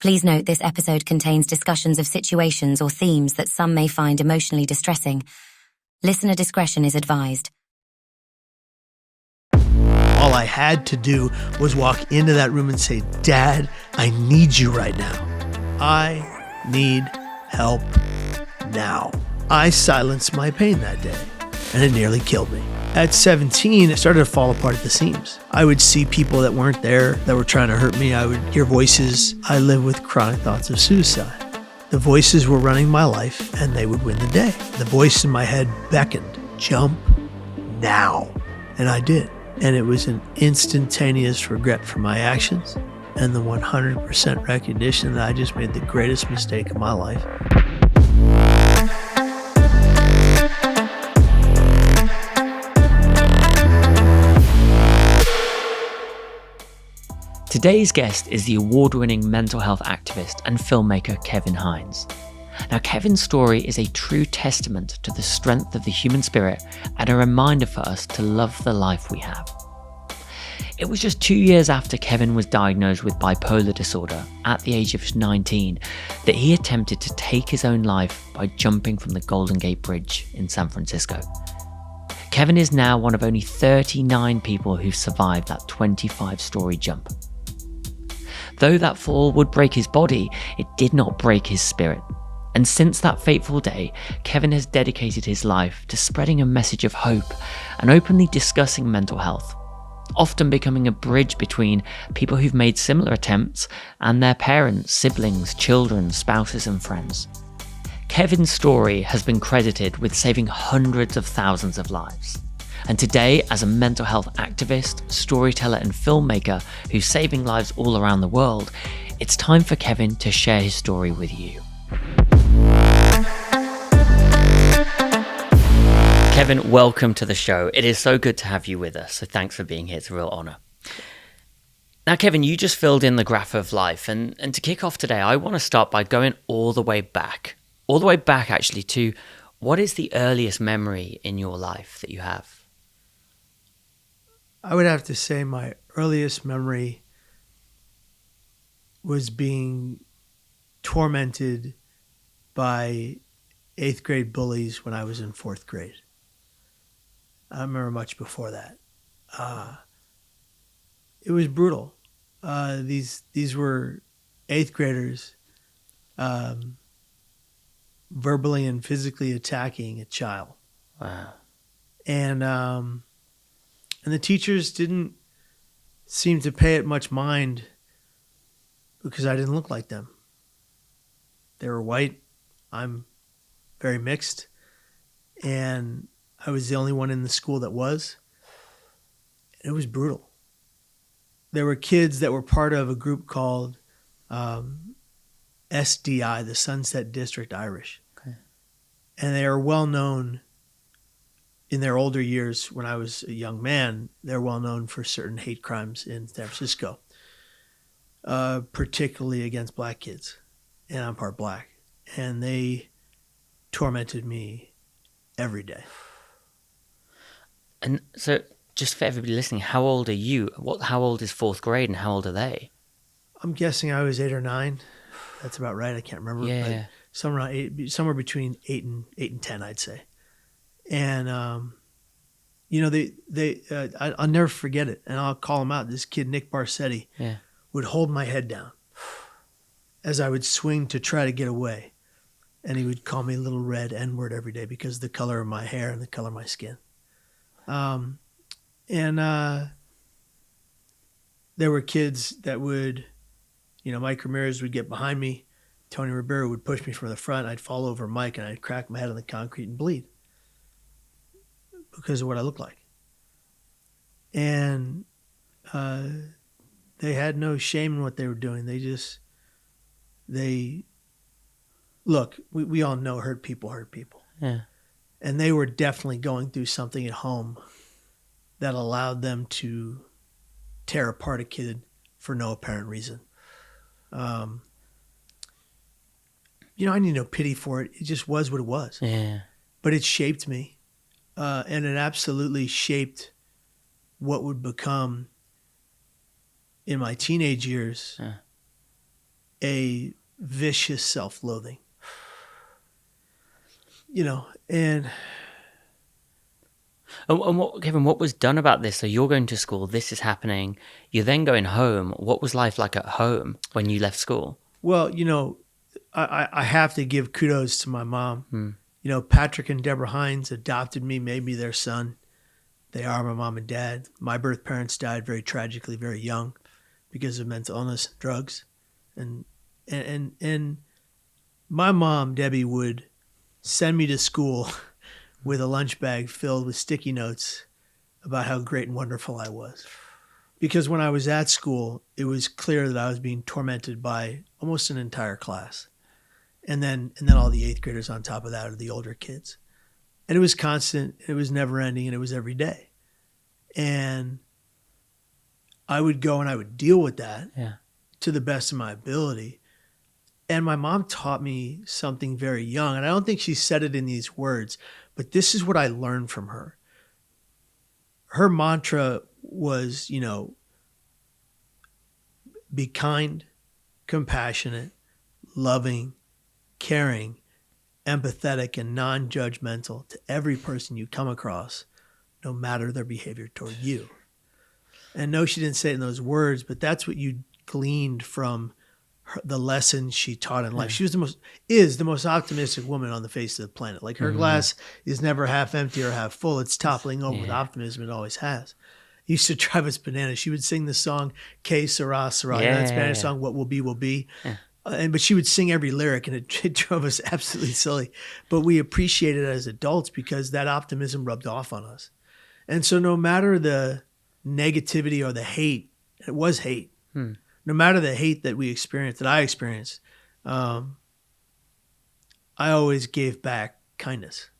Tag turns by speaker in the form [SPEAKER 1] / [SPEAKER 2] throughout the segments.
[SPEAKER 1] Please note this episode contains discussions of situations or themes that some may find emotionally distressing. Listener discretion is advised.
[SPEAKER 2] All I had to do was walk into that room and say, "Dad, I need you right now. I need help now." I silenced my pain that day, and it nearly killed me. At 17, it started to fall apart at the seams. I would see people that weren't there, that were trying to hurt me. I would hear voices. I lived with chronic thoughts of suicide. The voices were running my life, and they would win the day. The voice in my head beckoned, "Jump now." And I did. And it was an instantaneous regret for my actions and the 100% recognition that I just made the greatest mistake of my life.
[SPEAKER 3] Today's guest is the award-winning mental health activist and filmmaker Kevin Hines. Now, Kevin's story is a true testament to the strength of the human spirit and a reminder for us to love the life we have. It was just 2 years after Kevin was diagnosed with bipolar disorder at the age of 19 that he attempted to take his own life by jumping from the Golden Gate Bridge in San Francisco. Kevin is now one of only 39 people who've survived that 25-story jump. Though that fall would break his body, it did not break his spirit. And since that fateful day, Kevin has dedicated his life to spreading a message of hope and openly discussing mental health, often becoming a bridge between people who've made similar attempts and their parents, siblings, children, spouses, and friends. Kevin's story has been credited with saving hundreds of thousands of lives. And today, as a mental health activist, storyteller, and filmmaker who's saving lives all around the world, it's time for Kevin to share his story with you. Kevin, welcome to the show. It is so good to have you with us, so thanks for being here. It's a real honor. Now, Kevin, you just filled in the graph of life, and to kick off today, I want to start by going all the way back actually to what is the earliest memory in your life that you have?
[SPEAKER 2] I would have to say my earliest memory was being tormented by 8th grade bullies when I was in 4th grade. I remember much before that. It was brutal. These were 8th graders verbally and physically attacking a child.
[SPEAKER 3] Wow.
[SPEAKER 2] And the teachers didn't seem to pay it much mind because I didn't look like them. They were white. I'm very mixed. And I was the only one in the school that was. It was brutal. There were kids that were part of a group called SDI, the Sunset District Irish.
[SPEAKER 3] Okay.
[SPEAKER 2] And they are well known in their older years. When I was a young man, they're well known for certain hate crimes in San Francisco, particularly against black kids. And I'm part black. And they tormented me every day.
[SPEAKER 3] And so, just for everybody listening, how old are you? How old is 4th grade and how old are they? I'm
[SPEAKER 2] guessing I was 8 or 9. That's about right. I can't remember.
[SPEAKER 3] Yeah.
[SPEAKER 2] But somewhere between 8 and 10, I'd say. And, I'll never forget it. And I'll call him out. This kid, Nick Barsetti, would hold my head down as I would swing to try to get away. And he would call me Little Red N-word every day because of the color of my hair and the color of my skin. There were kids that would, Mike Ramirez would get behind me. Tony Ribeiro would push me from the front. I'd fall over Mike and I'd crack my head on the concrete and bleed because of what I looked like. And they had no shame in what they were doing. Look, we all know hurt people.
[SPEAKER 3] Yeah.
[SPEAKER 2] And they were definitely going through something at home that allowed them to tear apart a kid for no apparent reason. I need no pity for it. It just was what it was.
[SPEAKER 3] Yeah.
[SPEAKER 2] But it shaped me. And it absolutely shaped what would become in my teenage years a vicious self-loathing. You know, and
[SPEAKER 3] Kevin, what was done about this? So you're going to school, this is happening, you're then going home. What was life like at home when you left school?
[SPEAKER 2] well, I have to give kudos to my mom. Patrick and Deborah Hines adopted me, made me their son. They are my mom and dad. My birth parents died very tragically, very young, because of mental illness, drugs, and my mom, Debbie, would send me to school with a lunch bag filled with sticky notes about how great and wonderful I was. Because when I was at school, it was clear that I was being tormented by almost an entire class. And then all the eighth graders on top of that are the older kids. And it was constant, it was never ending, and it was every day. And I would go and I would deal with that to the best of my ability. And my mom taught me something very young, and I don't think she said it in these words, but this is what I learned from her. Her mantra was, be kind, compassionate, loving, caring, empathetic, and non-judgmental to every person you come across, no matter their behavior toward you. And no, she didn't say it in those words, but that's what you gleaned from the lessons she taught in life. She was the most optimistic woman on the face of the planet. Like, her glass is never half empty or half full. It's toppling over with optimism. It always has. It used to drive us bananas. She would sing the song "Que Sera, Sera," that Spanish song, "What Will Be, Will Be." Yeah. But she would sing every lyric, and it drove us absolutely silly. But we appreciated it as adults because that optimism rubbed off on us. And so no matter the negativity or the hate, it was hate. No matter the hate that we experienced, that I experienced, I always gave back kindness.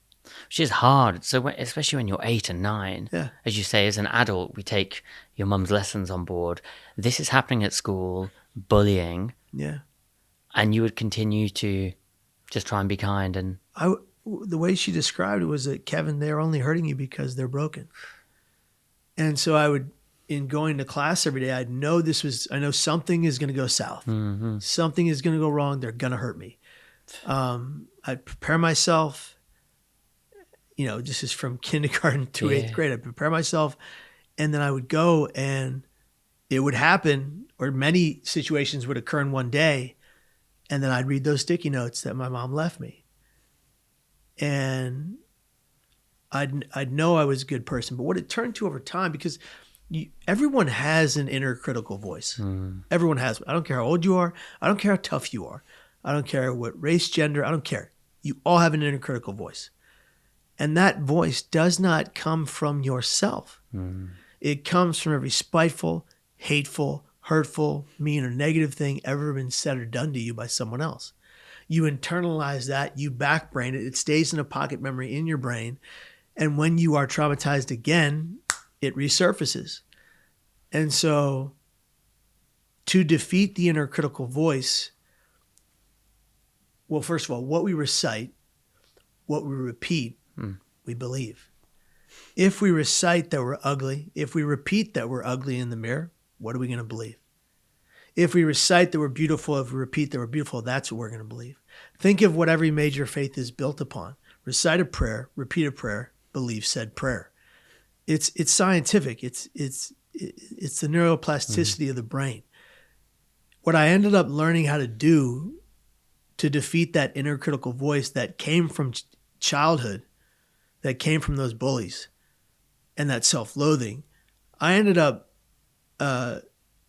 [SPEAKER 3] Which is hard. So especially when you're 8 and 9, as you say, as an adult, we take your mum's lessons on board. This is happening at school, bullying.
[SPEAKER 2] Yeah.
[SPEAKER 3] And you would continue to just try and be kind. And
[SPEAKER 2] the way she described it was that, Kevin, they're only hurting you because they're broken. And so I would, in going to class every day, I know something is going to go south. Something is going to go wrong. They're going to hurt me. I'd prepare myself. This is from kindergarten to 8th grade. I'd prepare myself, and then I would go, and it would happen, or many situations would occur in one day, and then I'd read those sticky notes that my mom left me. And I'd know I was a good person. But what it turned to over time, because everyone has an inner critical voice. Everyone has one. I don't care how old you are. I don't care how tough you are. I don't care what race, gender. I don't care. You all have an inner critical voice. And that voice does not come from yourself. It comes from every spiteful, hateful, hurtful, mean, or negative thing ever been said or done to you by someone else. You internalize that, you backbrain it, it stays in a pocket memory in your brain, and when you are traumatized again, it resurfaces. And so, to defeat the inner critical voice, well, first of all, what we recite, what we repeat, we believe. If we recite that we're ugly, if we repeat that we're ugly in the mirror, what are we going to believe? If we recite that we're beautiful, if we repeat that we're beautiful, that's what we're going to believe. Think of what every major faith is built upon. Recite a prayer, repeat a prayer, believe said prayer. It's scientific. It's the neuroplasticity of the brain. What I ended up learning how to do to defeat that inner critical voice that came from childhood, that came from those bullies and that self-loathing, I ended up,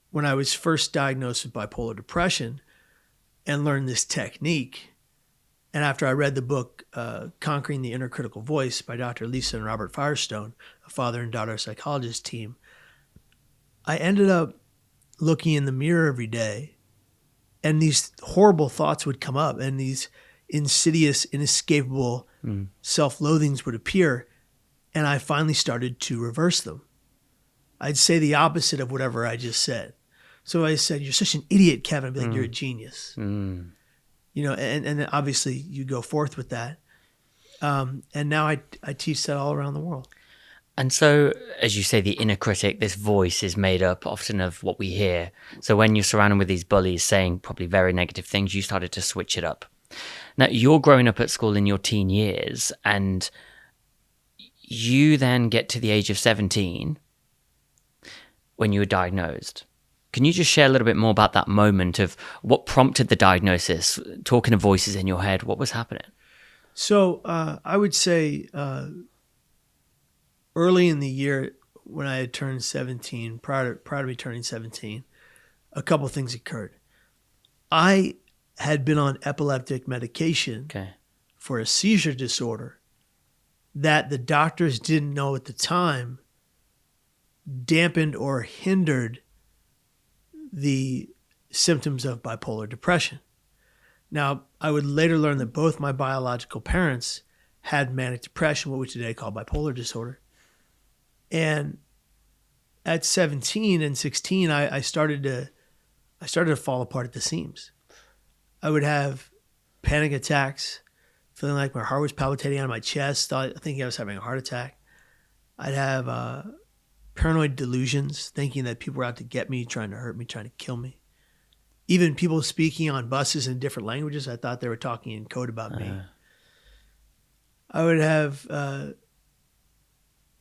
[SPEAKER 2] when I was first diagnosed with bipolar depression and learned this technique, and after I read the book, Conquering the Inner Critical Voice by Dr. Lisa and Robert Firestone, a father and daughter psychologist team, I ended up looking in the mirror every day, and these horrible thoughts would come up, and these insidious, inescapable self-loathings would appear, and I finally started to reverse them. I'd say the opposite of whatever I just said. So I said, "You're such an idiot, Kevin." I'd be like, "You're a genius." And then obviously you go forth with that. And now I teach that all around the world.
[SPEAKER 3] And so, as you say, the inner critic, this voice is made up often of what we hear. So when you're surrounded with these bullies saying probably very negative things, you started to switch it up. Now, you're growing up at school in your teen years, and you then get to the age of 17 when you were diagnosed. Can you just share a little bit more about that moment of what prompted the diagnosis, talking to voices in your head? What was happening?
[SPEAKER 2] So I would say early in the year when I had turned 17, prior to me turning 17, a couple things occurred. I had been on epileptic medication for a seizure disorder that the doctors didn't know at the time dampened or hindered the symptoms of bipolar depression. Now, I would later learn that both my biological parents had manic depression, what we today call bipolar disorder. And at 17 and 16, I started to fall apart at the seams. I would have panic attacks, feeling like my heart was palpitating out of my chest, thinking I was having a heart attack. I'd have paranoid delusions, thinking that people were out to get me, trying to hurt me, trying to kill me. Even people speaking on buses in different languages, I thought they were talking in code about me. I would have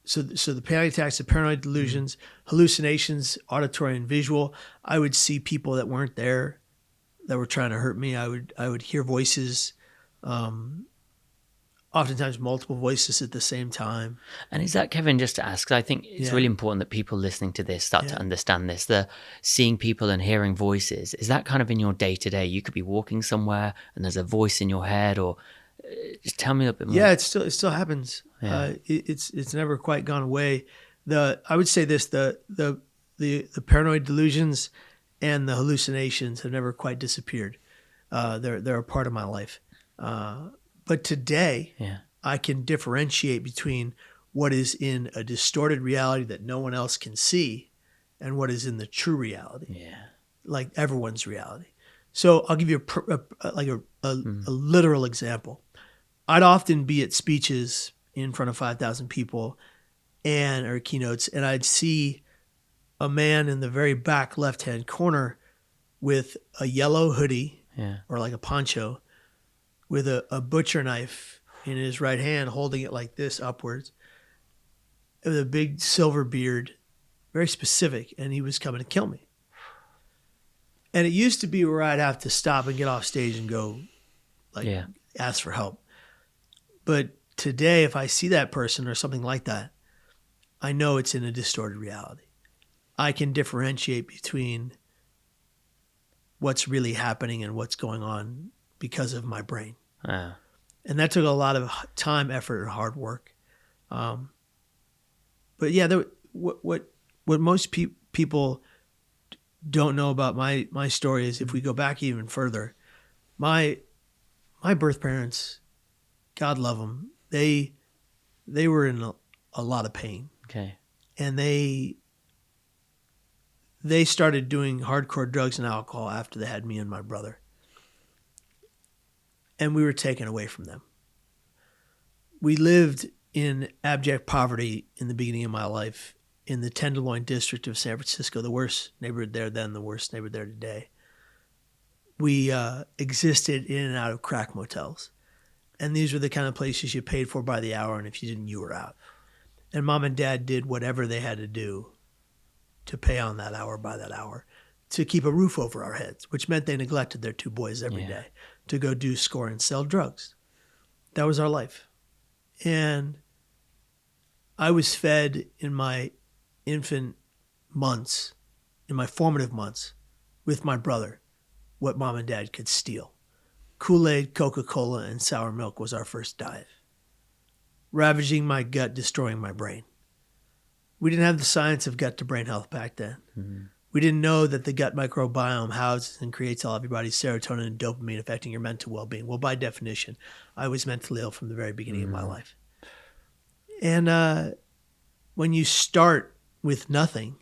[SPEAKER 2] so the panic attacks, the paranoid delusions, hallucinations, auditory and visual. I would see people that weren't there, that were trying to hurt me. I would hear voices, oftentimes multiple voices at the same time.
[SPEAKER 3] And is that, Kevin, just to ask, 'cause I think it's really important that people listening to this start to understand this, the seeing people and hearing voices. Is that kind of in your day-to-day? You could be walking somewhere and there's a voice in your head, or just tell me a bit more.
[SPEAKER 2] Yeah, it still happens. Yeah. It's never quite gone away. I would say this, the paranoid delusions and the hallucinations have never quite disappeared. They're a part of my life. But today, I can differentiate between what is in a distorted reality that no one else can see and what is in the true reality, like everyone's reality. So I'll give you a literal example. I'd often be at speeches in front of 5,000 people or keynotes, and I'd see a man in the very back left-hand corner with a yellow hoodie or like a poncho, with a butcher knife in his right hand, holding it like this upwards, with a big silver beard, very specific, and he was coming to kill me. And it used to be where I'd have to stop and get off stage and go, ask for help. But today, if I see that person or something like that, I know it's in a distorted reality. I can differentiate between what's really happening and what's going on because of my brain. And that took a lot of time, effort, and hard work. But yeah, what most people don't know about my story is, if we go back even further, my birth parents, God love them, they were in a lot of pain. And they started doing hardcore drugs and alcohol after they had me and my brother. And we were taken away from them. We lived in abject poverty in the beginning of my life in the Tenderloin district of San Francisco, the worst neighborhood there then, the worst neighborhood there today. We existed in and out of crack motels. And these were the kind of places you paid for by the hour, and if you didn't, you were out. And mom and dad did whatever they had to do to pay on that hour by that hour, to keep a roof over our heads, which meant they neglected their two boys every day to go do, score, and sell drugs. That was our life. And I was fed in my infant months, in my formative months, with my brother, what mom and dad could steal. Kool-Aid, Coca-Cola, and sour milk was our first diet, ravaging my gut, destroying my brain. We didn't have the science of gut-to-brain health back then. Mm-hmm. We didn't know that the gut microbiome houses and creates all everybody's serotonin and dopamine, affecting your mental well-being. Well, by definition, I was mentally ill from the very beginning of my life. And when you start with nothing,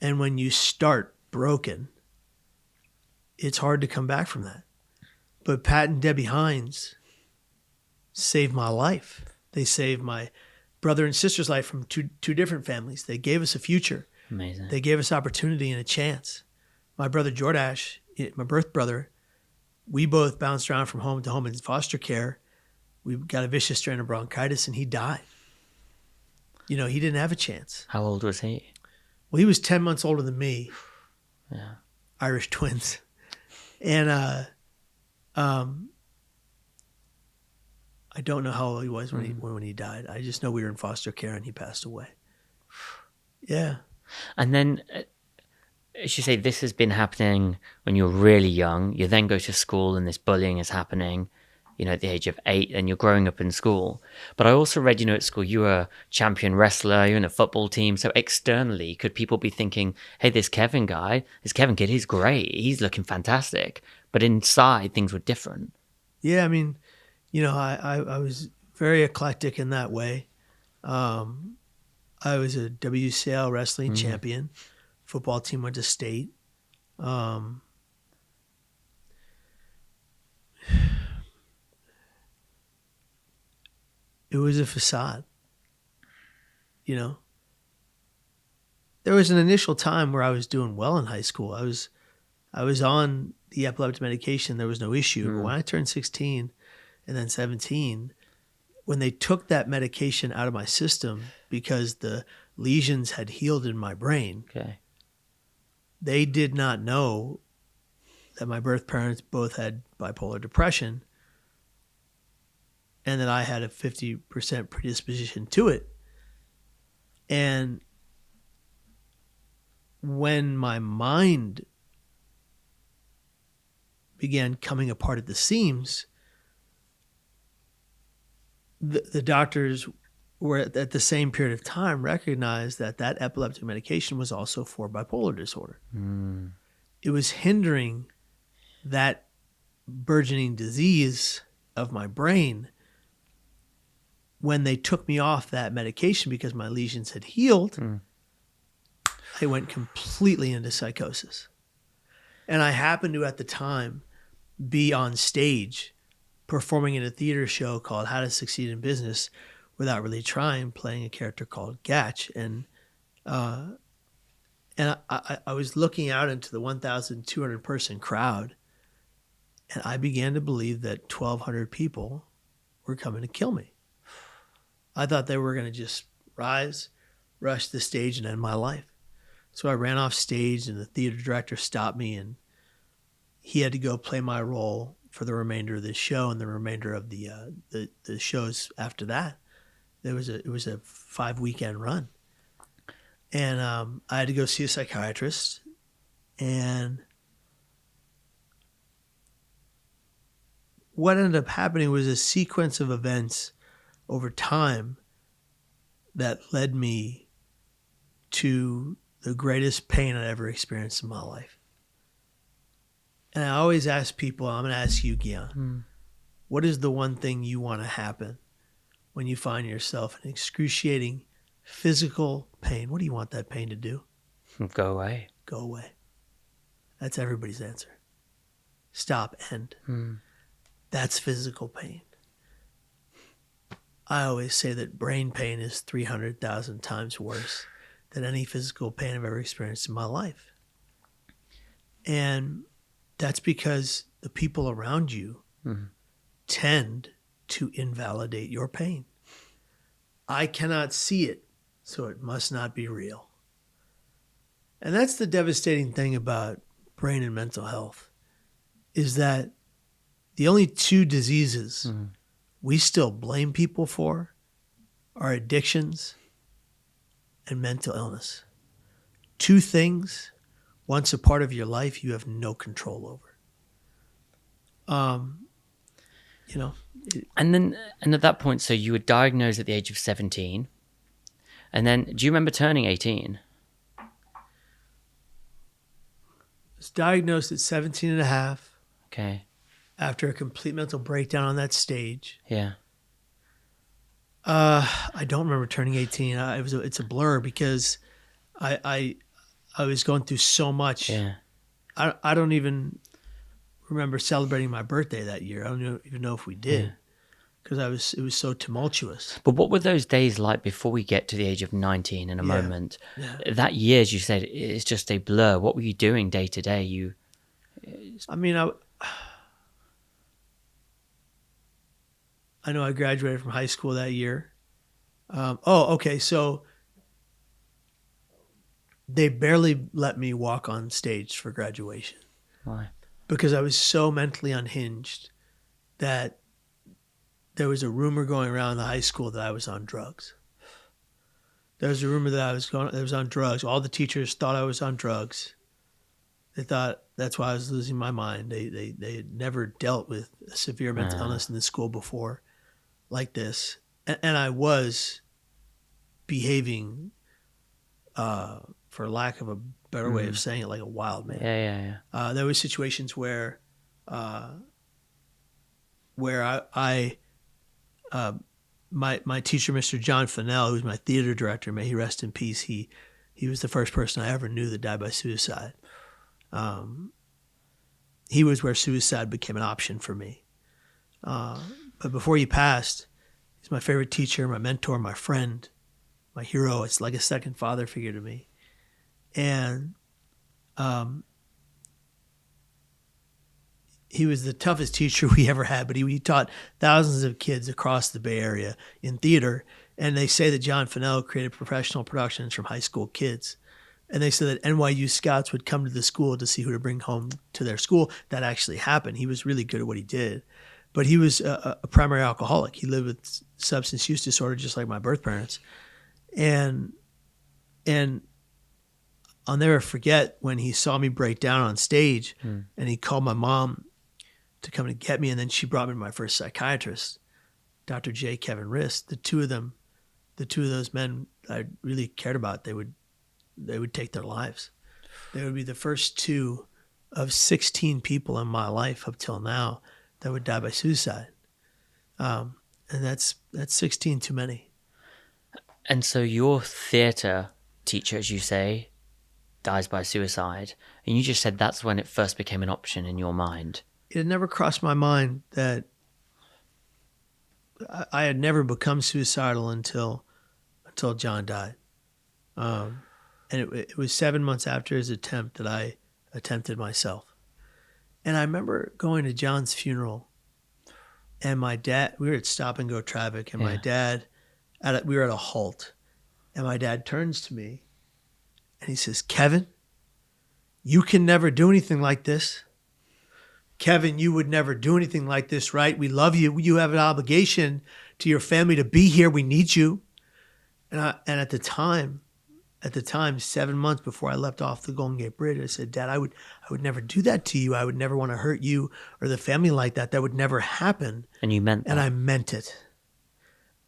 [SPEAKER 2] and when you start broken, it's hard to come back from that. But Pat and Debbie Hines saved my life. They saved my brother and sister's life from two different families. They gave us a future.
[SPEAKER 3] Amazing.
[SPEAKER 2] They gave us opportunity and a chance. My brother Jordash, my birth brother, we both bounced around from home to home in foster care. We got a vicious strain of bronchitis and he died. He didn't have a chance.
[SPEAKER 3] How old was he?
[SPEAKER 2] Well, he was 10 months older than me.
[SPEAKER 3] Yeah.
[SPEAKER 2] Irish twins. And I don't know how old he was when he died. I just know we were in foster care and he passed away. Yeah.
[SPEAKER 3] And then, as you say, this has been happening when you're really young. You then go to school and this bullying is happening, at the age of 8, and you're growing up in school. But I also read, at school you were a champion wrestler, you're in a football team. So externally, could people be thinking, hey, this Kevin guy, this Kevin kid, he's great. He's looking fantastic. But inside, things were different.
[SPEAKER 2] Yeah, I mean, I was very eclectic in that way. I was a WCL wrestling champion. Football team went to state. It was a facade. There was an initial time where I was doing well in high school. I was on the epileptic medication. There was no issue. But when I turned 16 and then 17, when they took that medication out of my system because the lesions had healed in my brain, they did not know that my birth parents both had bipolar depression and that I had a 50% predisposition to it. And when my mind began coming apart at the seams, the doctors were at the same period of time recognized that epileptic medication was also for bipolar disorder. It was hindering that burgeoning disease of my brain. When they took me off that medication because my lesions had healed, I went completely into psychosis. And I happened to, at the time, be on stage performing in a theater show called How to Succeed in Business Without Really Trying, playing a character called Gatch. And I was looking out into the 1,200 person crowd, and I began to believe that 1,200 people were coming to kill me. I thought they were going to just rush the stage and end my life. So I ran off stage and the theater director stopped me and he had to go play my role for the remainder of the show and the remainder of the shows after that. It was a 5-weekend run. And I had to go see a psychiatrist, and what ended up happening was a sequence of events over time that led me to the greatest pain I'd ever experienced in my life. And I always ask people, I'm going to ask you, Gian, what is the one thing you want to happen when you find yourself in excruciating physical pain? What do you want that pain to do?
[SPEAKER 3] Go away.
[SPEAKER 2] Go away. That's everybody's answer. Stop, end. That's physical pain. I always say that brain pain is 300,000 times worse than any physical pain I've ever experienced in my life. And that's because the people around you tend to invalidate your pain. I cannot see it, so it must not be real. And that's the devastating thing about brain and mental health, is that the only two diseases we still blame people for are addictions and mental illness. Two things, once a part of your life, you have no control over.
[SPEAKER 3] And at that point, so you were diagnosed at the age of 17. And then, do you remember turning 18?
[SPEAKER 2] I was diagnosed at 17 and a half.
[SPEAKER 3] Okay.
[SPEAKER 2] After a complete mental breakdown on that stage.
[SPEAKER 3] Yeah.
[SPEAKER 2] I don't remember turning 18. It's a blur because I was going through so much.
[SPEAKER 3] Yeah.
[SPEAKER 2] I don't even remember celebrating my birthday that year. I don't even know if we did, because it was so tumultuous.
[SPEAKER 3] But what were those days like before we get to the age of 19 in a moment?
[SPEAKER 2] Yeah.
[SPEAKER 3] That year, as you said, is just a blur. What were you doing day to day?
[SPEAKER 2] I mean, I know I graduated from high school that year. Okay. So they barely let me walk on stage for graduation
[SPEAKER 3] Why?
[SPEAKER 2] because I was so mentally unhinged that there was a rumor going around the high school that I was on drugs. There was a rumor that I was on drugs. All the teachers thought I was on drugs. They thought that's why I was losing my mind. They had never dealt with a severe mental illness in the school before like this. And I was behaving, for lack of a better way of saying it, like a wild man.
[SPEAKER 3] Yeah.
[SPEAKER 2] There were situations where my teacher, Mr. John Fennell, who's my theater director, may he rest in peace, he was the first person I ever knew that died by suicide. He was where suicide became an option for me. But before he passed, he's my favorite teacher, my mentor, my friend, my hero. It's like a second father figure to me. And he was the toughest teacher we ever had, but he taught thousands of kids across the Bay Area in theater. And they say that John Fennell created professional productions from high school kids. And they said that NYU scouts would come to the school to see who to bring home to their school. That actually happened. He was really good at what he did. But he was a primary alcoholic. He lived with substance use disorder just like my birth parents. And I'll never forget when he saw me break down on stage and he called my mom to come and get me. And then she brought me to my first psychiatrist, Dr. J. Kevin Rist. The two of those men I really cared about, they would take their lives. They would be the first two of 16 people in my life up till now that would die by suicide. And that's 16 too many.
[SPEAKER 3] And so your theatre teacher, as you say, dies by suicide. And you just said that's when it first became an option in your mind.
[SPEAKER 2] It had never crossed my mind that I had never become suicidal until John died. And it was 7 months after his attempt that I attempted myself. And I remember going to John's funeral, and my dad, we were at stop and go traffic, and my dad, we were at a halt, and my dad turns to me and he says, "Kevin, you can never do anything like this. Kevin, you would never do anything like this, right? We love you. You have an obligation to your family to be here. We need you." And at the time, 7 months before I left off the Golden Gate Bridge, I said, "Dad, I would never do that to you. I would never want to hurt you or the family like that. That would never happen."
[SPEAKER 3] And you meant that.
[SPEAKER 2] And I meant it.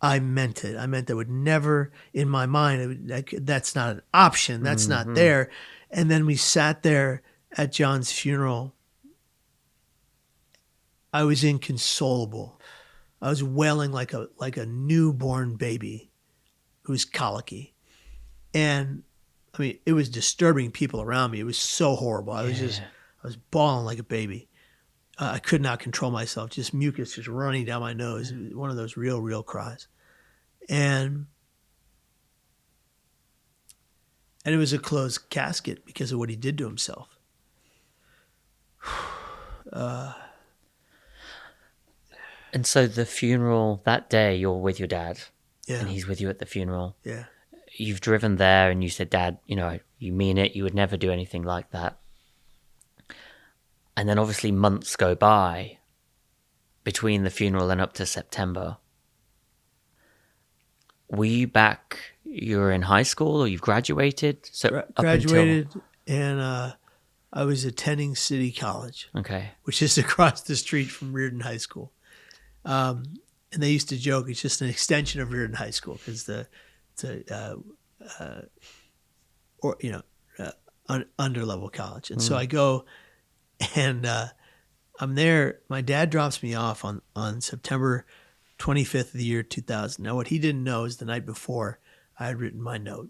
[SPEAKER 2] I meant that would never, in my mind, that's not an option. That's not there. And then we sat there at John's funeral. I was inconsolable. I was wailing like a newborn baby who's colicky. And I mean, it was disturbing people around me. It was so horrible. I was bawling like a baby. I could not control myself. Just mucus just running down my nose. It was one of those real cries. And it was a closed casket because of what he did to himself.
[SPEAKER 3] And so the funeral, that day, you're with your dad.
[SPEAKER 2] Yeah.
[SPEAKER 3] And he's with you at the funeral.
[SPEAKER 2] Yeah.
[SPEAKER 3] You've driven there and you said, "Dad, you mean it. You would never do anything like that." And then obviously months go by between the funeral and up to September. Were you back? You were in high school or you've graduated? So
[SPEAKER 2] graduated and I was attending City College.
[SPEAKER 3] Okay.
[SPEAKER 2] Which is across the street from Reardon High School. And they used to joke it's just an extension of Reardon High School because under-level college. And so I go and I'm there. My dad drops me off on September 25th of the year 2000. Now, what he didn't know is the night before I had written my note,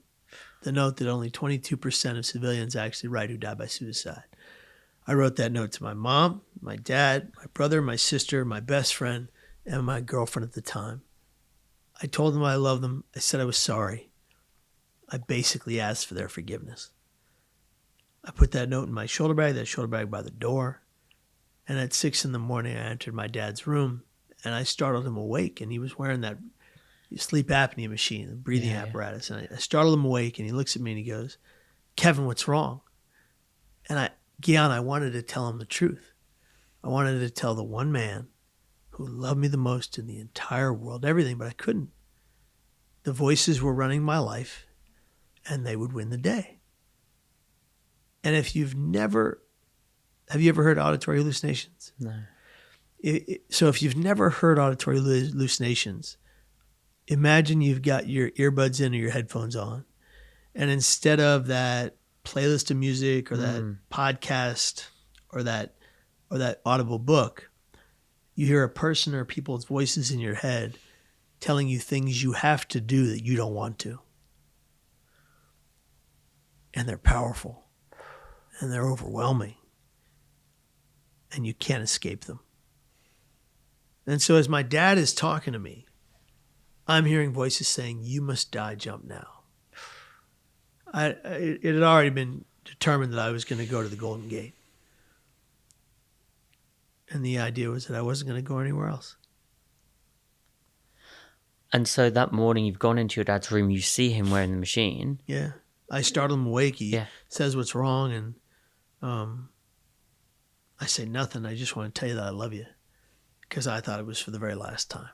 [SPEAKER 2] the note that only 22% of civilians actually write who die by suicide. I wrote that note to my mom, my dad, my brother, my sister, my best friend, and my girlfriend at the time. I told them I loved them. I said I was sorry. I basically asked for their forgiveness. I put that note in my shoulder bag by the door. And at 6 a.m, I entered my dad's room and I startled him awake. And he was wearing that sleep apnea machine, the breathing apparatus. And I startled him awake and he looks at me and he goes, "Kevin, what's wrong?" And Gian, I wanted to tell him the truth. I wanted to tell the one man who loved me the most in the entire world, everything, but I couldn't. The voices were running my life and they would win the day. And if have you ever heard auditory hallucinations?
[SPEAKER 3] No.
[SPEAKER 2] So if you've never heard auditory hallucinations, imagine you've got your earbuds in or your headphones on. And instead of that playlist of music or that podcast or that audible book, you hear a person or people's voices in your head telling you things you have to do that you don't want to. And they're powerful. And they're overwhelming. And you can't escape them. And so as my dad is talking to me, I'm hearing voices saying, "You must die, jump now." It had already been determined that I was going to go to the Golden Gate. And the idea was that I wasn't going to go anywhere else.
[SPEAKER 3] And so that morning you've gone into your dad's room, you see him wearing the machine.
[SPEAKER 2] Yeah. I startled him awake. He says what's wrong. And I say nothing. I just want to tell you that I love you. Because I thought it was for the very last time.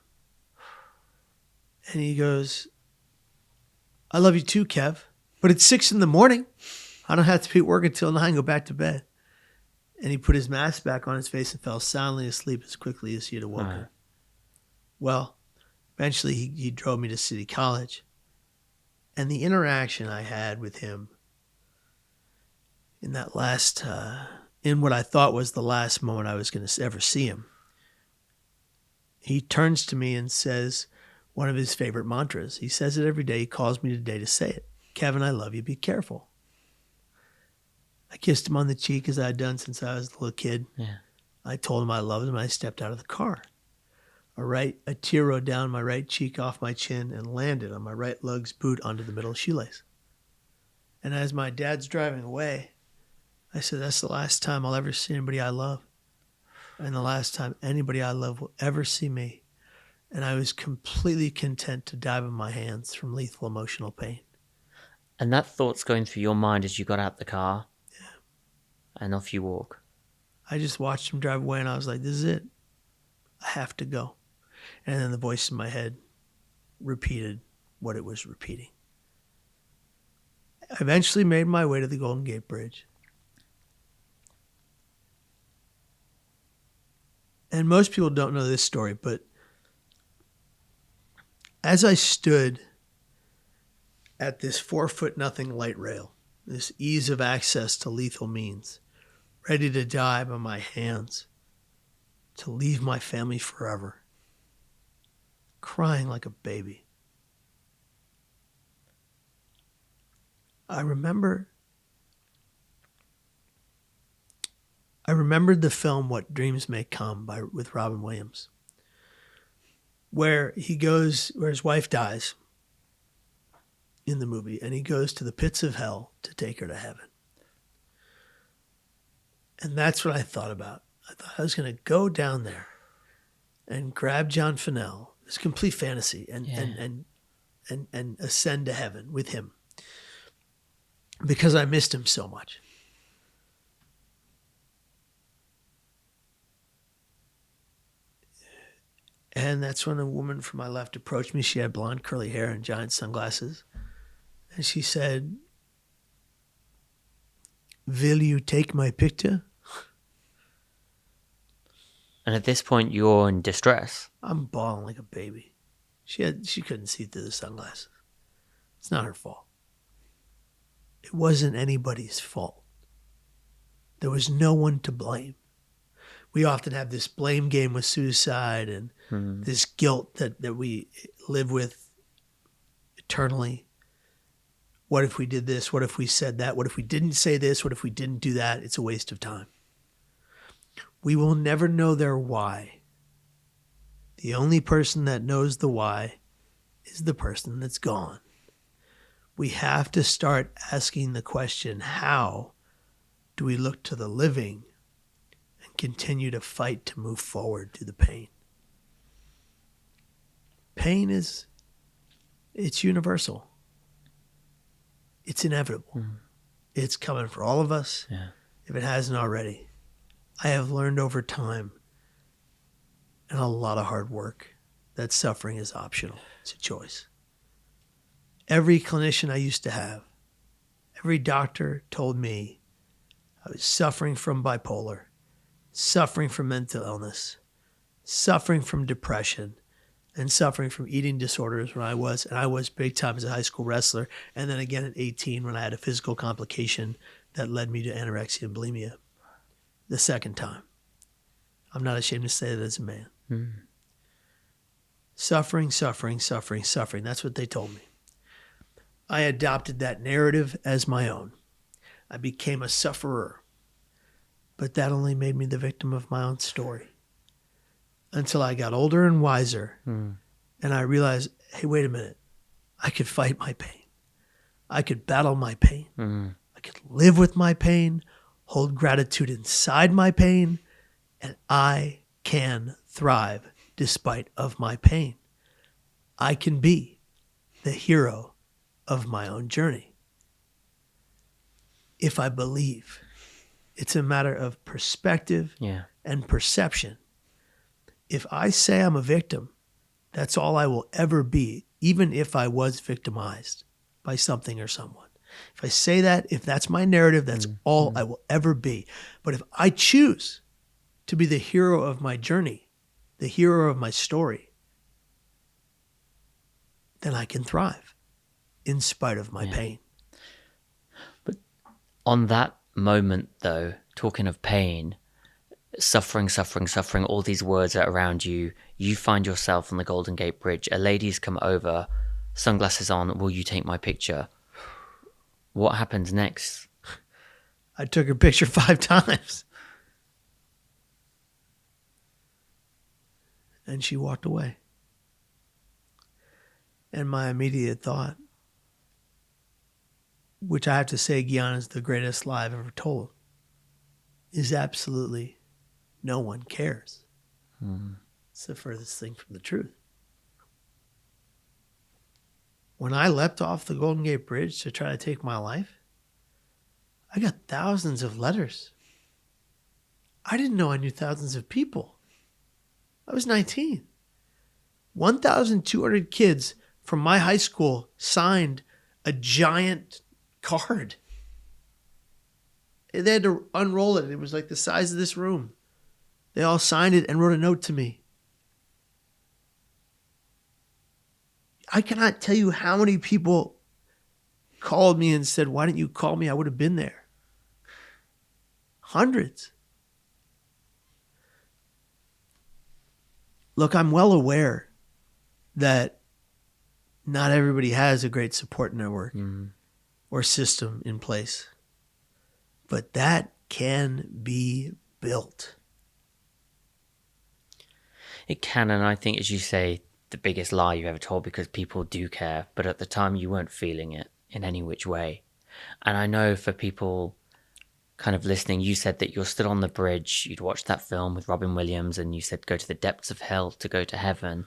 [SPEAKER 2] And he goes, "I love you too, Kev. But it's 6 a.m. I don't have to be at work until 9 and go back to bed." And he put his mask back on his face and fell soundly asleep as quickly as he had awoken. Well, eventually he drove me to City College. And the interaction I had with him in that last, in what I thought was the last moment I was going to ever see him, he turns to me and says one of his favorite mantras. He says it every day. He calls me today to say it. "Kevin, I love you. Be careful." I kissed him on the cheek as I had done since I was a little kid.
[SPEAKER 3] Yeah.
[SPEAKER 2] I told him I loved him and I stepped out of the car. A tear rolled down my right cheek off my chin and landed on my right lug's boot onto the middle shoelace. And as my dad's driving away, I said, "That's the last time I'll ever see anybody I love. And the last time anybody I love will ever see me." And I was completely content to die in my hands from lethal emotional pain.
[SPEAKER 3] And that thought's going through your mind as you got out the car.
[SPEAKER 2] Yeah.
[SPEAKER 3] And off you walk.
[SPEAKER 2] I just watched him drive away and I was like, "This is it. I have to go." And then the voice in my head repeated what it was repeating. I eventually made my way to the Golden Gate Bridge. And most people don't know this story, but as I stood at this 4'0" light rail, this ease of access to lethal means, ready to die by my hands, to leave my family forever, crying like a baby, I remembered the film What Dreams May Come with Robin Williams, where his wife dies in the movie, and he goes to the pits of hell to take her to heaven. And that's what I thought about. I thought I was going to go down there and grab John Fennell, this complete fantasy, and ascend to heaven with him because I missed him so much. And that's when a woman from my left approached me. She had blonde curly hair and giant sunglasses. And she said, "Will you take my picture?"
[SPEAKER 3] And at this point, you're in distress.
[SPEAKER 2] I'm bawling like a baby. She couldn't see through the sunglasses. It's not her fault. It wasn't anybody's fault. There was no one to blame. We often have this blame game with suicide and this guilt that we live with eternally. What if we did this? What if we said that? What if we didn't say this? What if we didn't do that? It's a waste of time. We will never know their why. The only person that knows the why is the person that's gone. We have to start asking the question, how do we look to the living and continue to fight to move forward through the pain? Pain it's universal. It's inevitable. It's coming for all of us, if it hasn't already. I have learned over time and a lot of hard work that suffering is optional. It's a choice. Every clinician I used to have, every doctor told me I was suffering from bipolar, suffering from mental illness, suffering from depression, and suffering from eating disorders and I was big time as a high school wrestler, and then again at 18 when I had a physical complication that led me to anorexia and bulimia the second time. I'm not ashamed to say that as a man. Suffering, suffering, suffering, suffering. That's what they told me. I adopted that narrative as my own. I became a sufferer. But that only made me the victim of my own story. Until I got older and wiser, and I realized, hey, wait a minute. I could fight my pain. I could battle my pain. I could live with my pain, hold gratitude inside my pain, and I can thrive despite of my pain. I can be the hero of my own journey. If I believe, it's a matter of perspective and perception. If I say I'm a victim, that's all I will ever be, even if I was victimized by something or someone. If I say that, if that's my narrative, that's all I will ever be. But if I choose to be the hero of my journey, the hero of my story, then I can thrive in spite of my pain.
[SPEAKER 3] But on that moment, though, talking of pain, suffering, suffering, suffering, all these words are around you. You find yourself on the Golden Gate Bridge. A lady's come over, sunglasses on. Will you take my picture? What happens next?
[SPEAKER 2] I took her picture 5 times. And she walked away. And my immediate thought, which I have to say, Gian, is the greatest lie I've ever told, is absolutely no one cares. It's the furthest thing from the truth. When I leapt off the Golden Gate Bridge to try to take my life, I got thousands of letters. I didn't know I knew thousands of people. I was 19. 1,200 kids from my high school signed a giant card. They had to unroll it. It was like the size of this room. They all signed it and wrote a note to me. I cannot tell you how many people called me and said, why didn't you call me? I would have been there. Hundreds. Look, I'm well aware that not everybody has a great support network or system in place. But that can be built.
[SPEAKER 3] It can, and I think, as you say, the biggest lie you've ever told, because people do care, but at the time you weren't feeling it in any which way. And I know for people kind of listening, you said that you're still on the bridge. You'd watched that film with Robin Williams, and you said go to the depths of hell to go to heaven.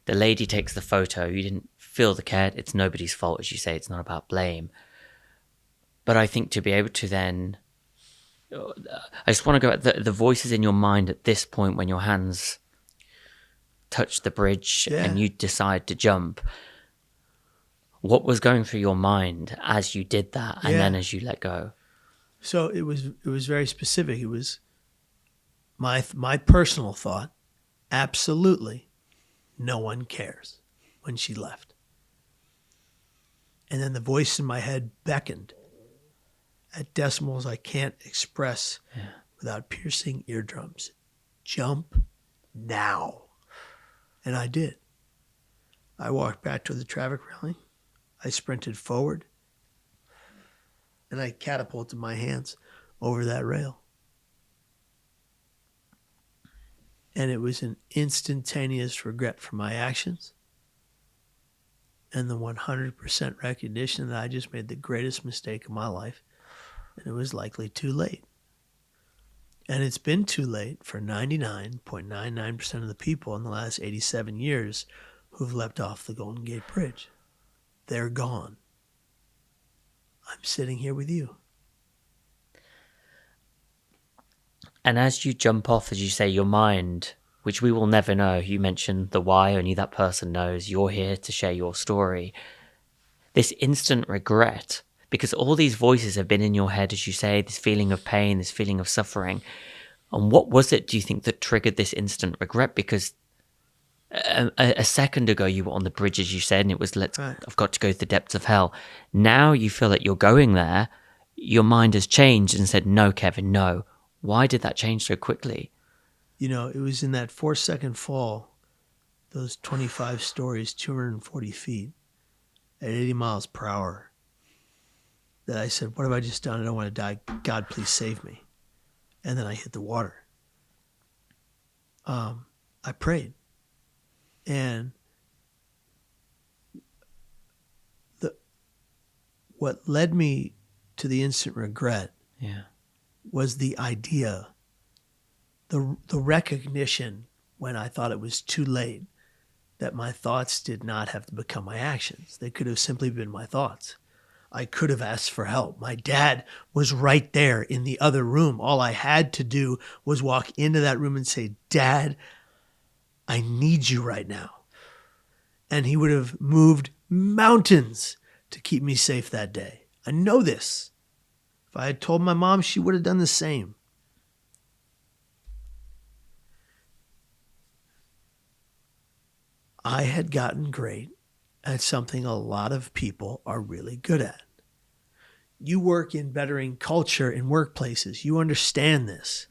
[SPEAKER 3] The lady takes the photo. You didn't feel the care. It's nobody's fault, as you say. It's not about blame. But I think to be able to then... I just want to go at the voices in your mind at this point when your hands touch the bridge and you decide to jump. What was going through your mind as you did that and then as you let go?
[SPEAKER 2] So it was very specific. It was my personal thought, absolutely no one cares, when she left. And then the voice in my head beckoned at decimals I can't express without piercing eardrums. Jump now. And I did. I walked back to the traffic railing. I sprinted forward. And I catapulted my hands over that rail. And it was an instantaneous regret for my actions and the 100% recognition that I just made the greatest mistake of my life, and it was likely too late. And it's been too late for 99.99% of the people in the last 87 years who've leapt off the Golden Gate Bridge. They're gone. I'm sitting here with you.
[SPEAKER 3] And as you jump off, as you say, your mind, which we will never know, you mentioned the why, only that person knows, you're here to share your story. This instant regret, because all these voices have been in your head, as you say, this feeling of pain, this feeling of suffering. And what was it, do you think, that triggered this instant regret? Because a second ago you were on the bridge, as you said, and it was,
[SPEAKER 2] Right.
[SPEAKER 3] I've got to go to the depths of hell. Now you feel that you're going there. Your mind has changed and said, no, Kevin, no. Why did that change so quickly?
[SPEAKER 2] You know, it was in that 4-second fall, those 25 stories, 240 feet at 80 miles per hour, that I said, what have I just done? I don't want to die. God, please save me. And then I hit the water. I prayed. And what led me to the instant regret was the idea, the recognition when I thought it was too late that my thoughts did not have to become my actions. They could have simply been my thoughts. I could have asked for help. My dad was right there in the other room. All I had to do was walk into that room and say, Dad, I need you right now. And he would have moved mountains to keep me safe that day. I know this. If I had told my mom, she would have done the same. I had gotten great at something a lot of people are really good at. You work in bettering culture in workplaces. You understand this.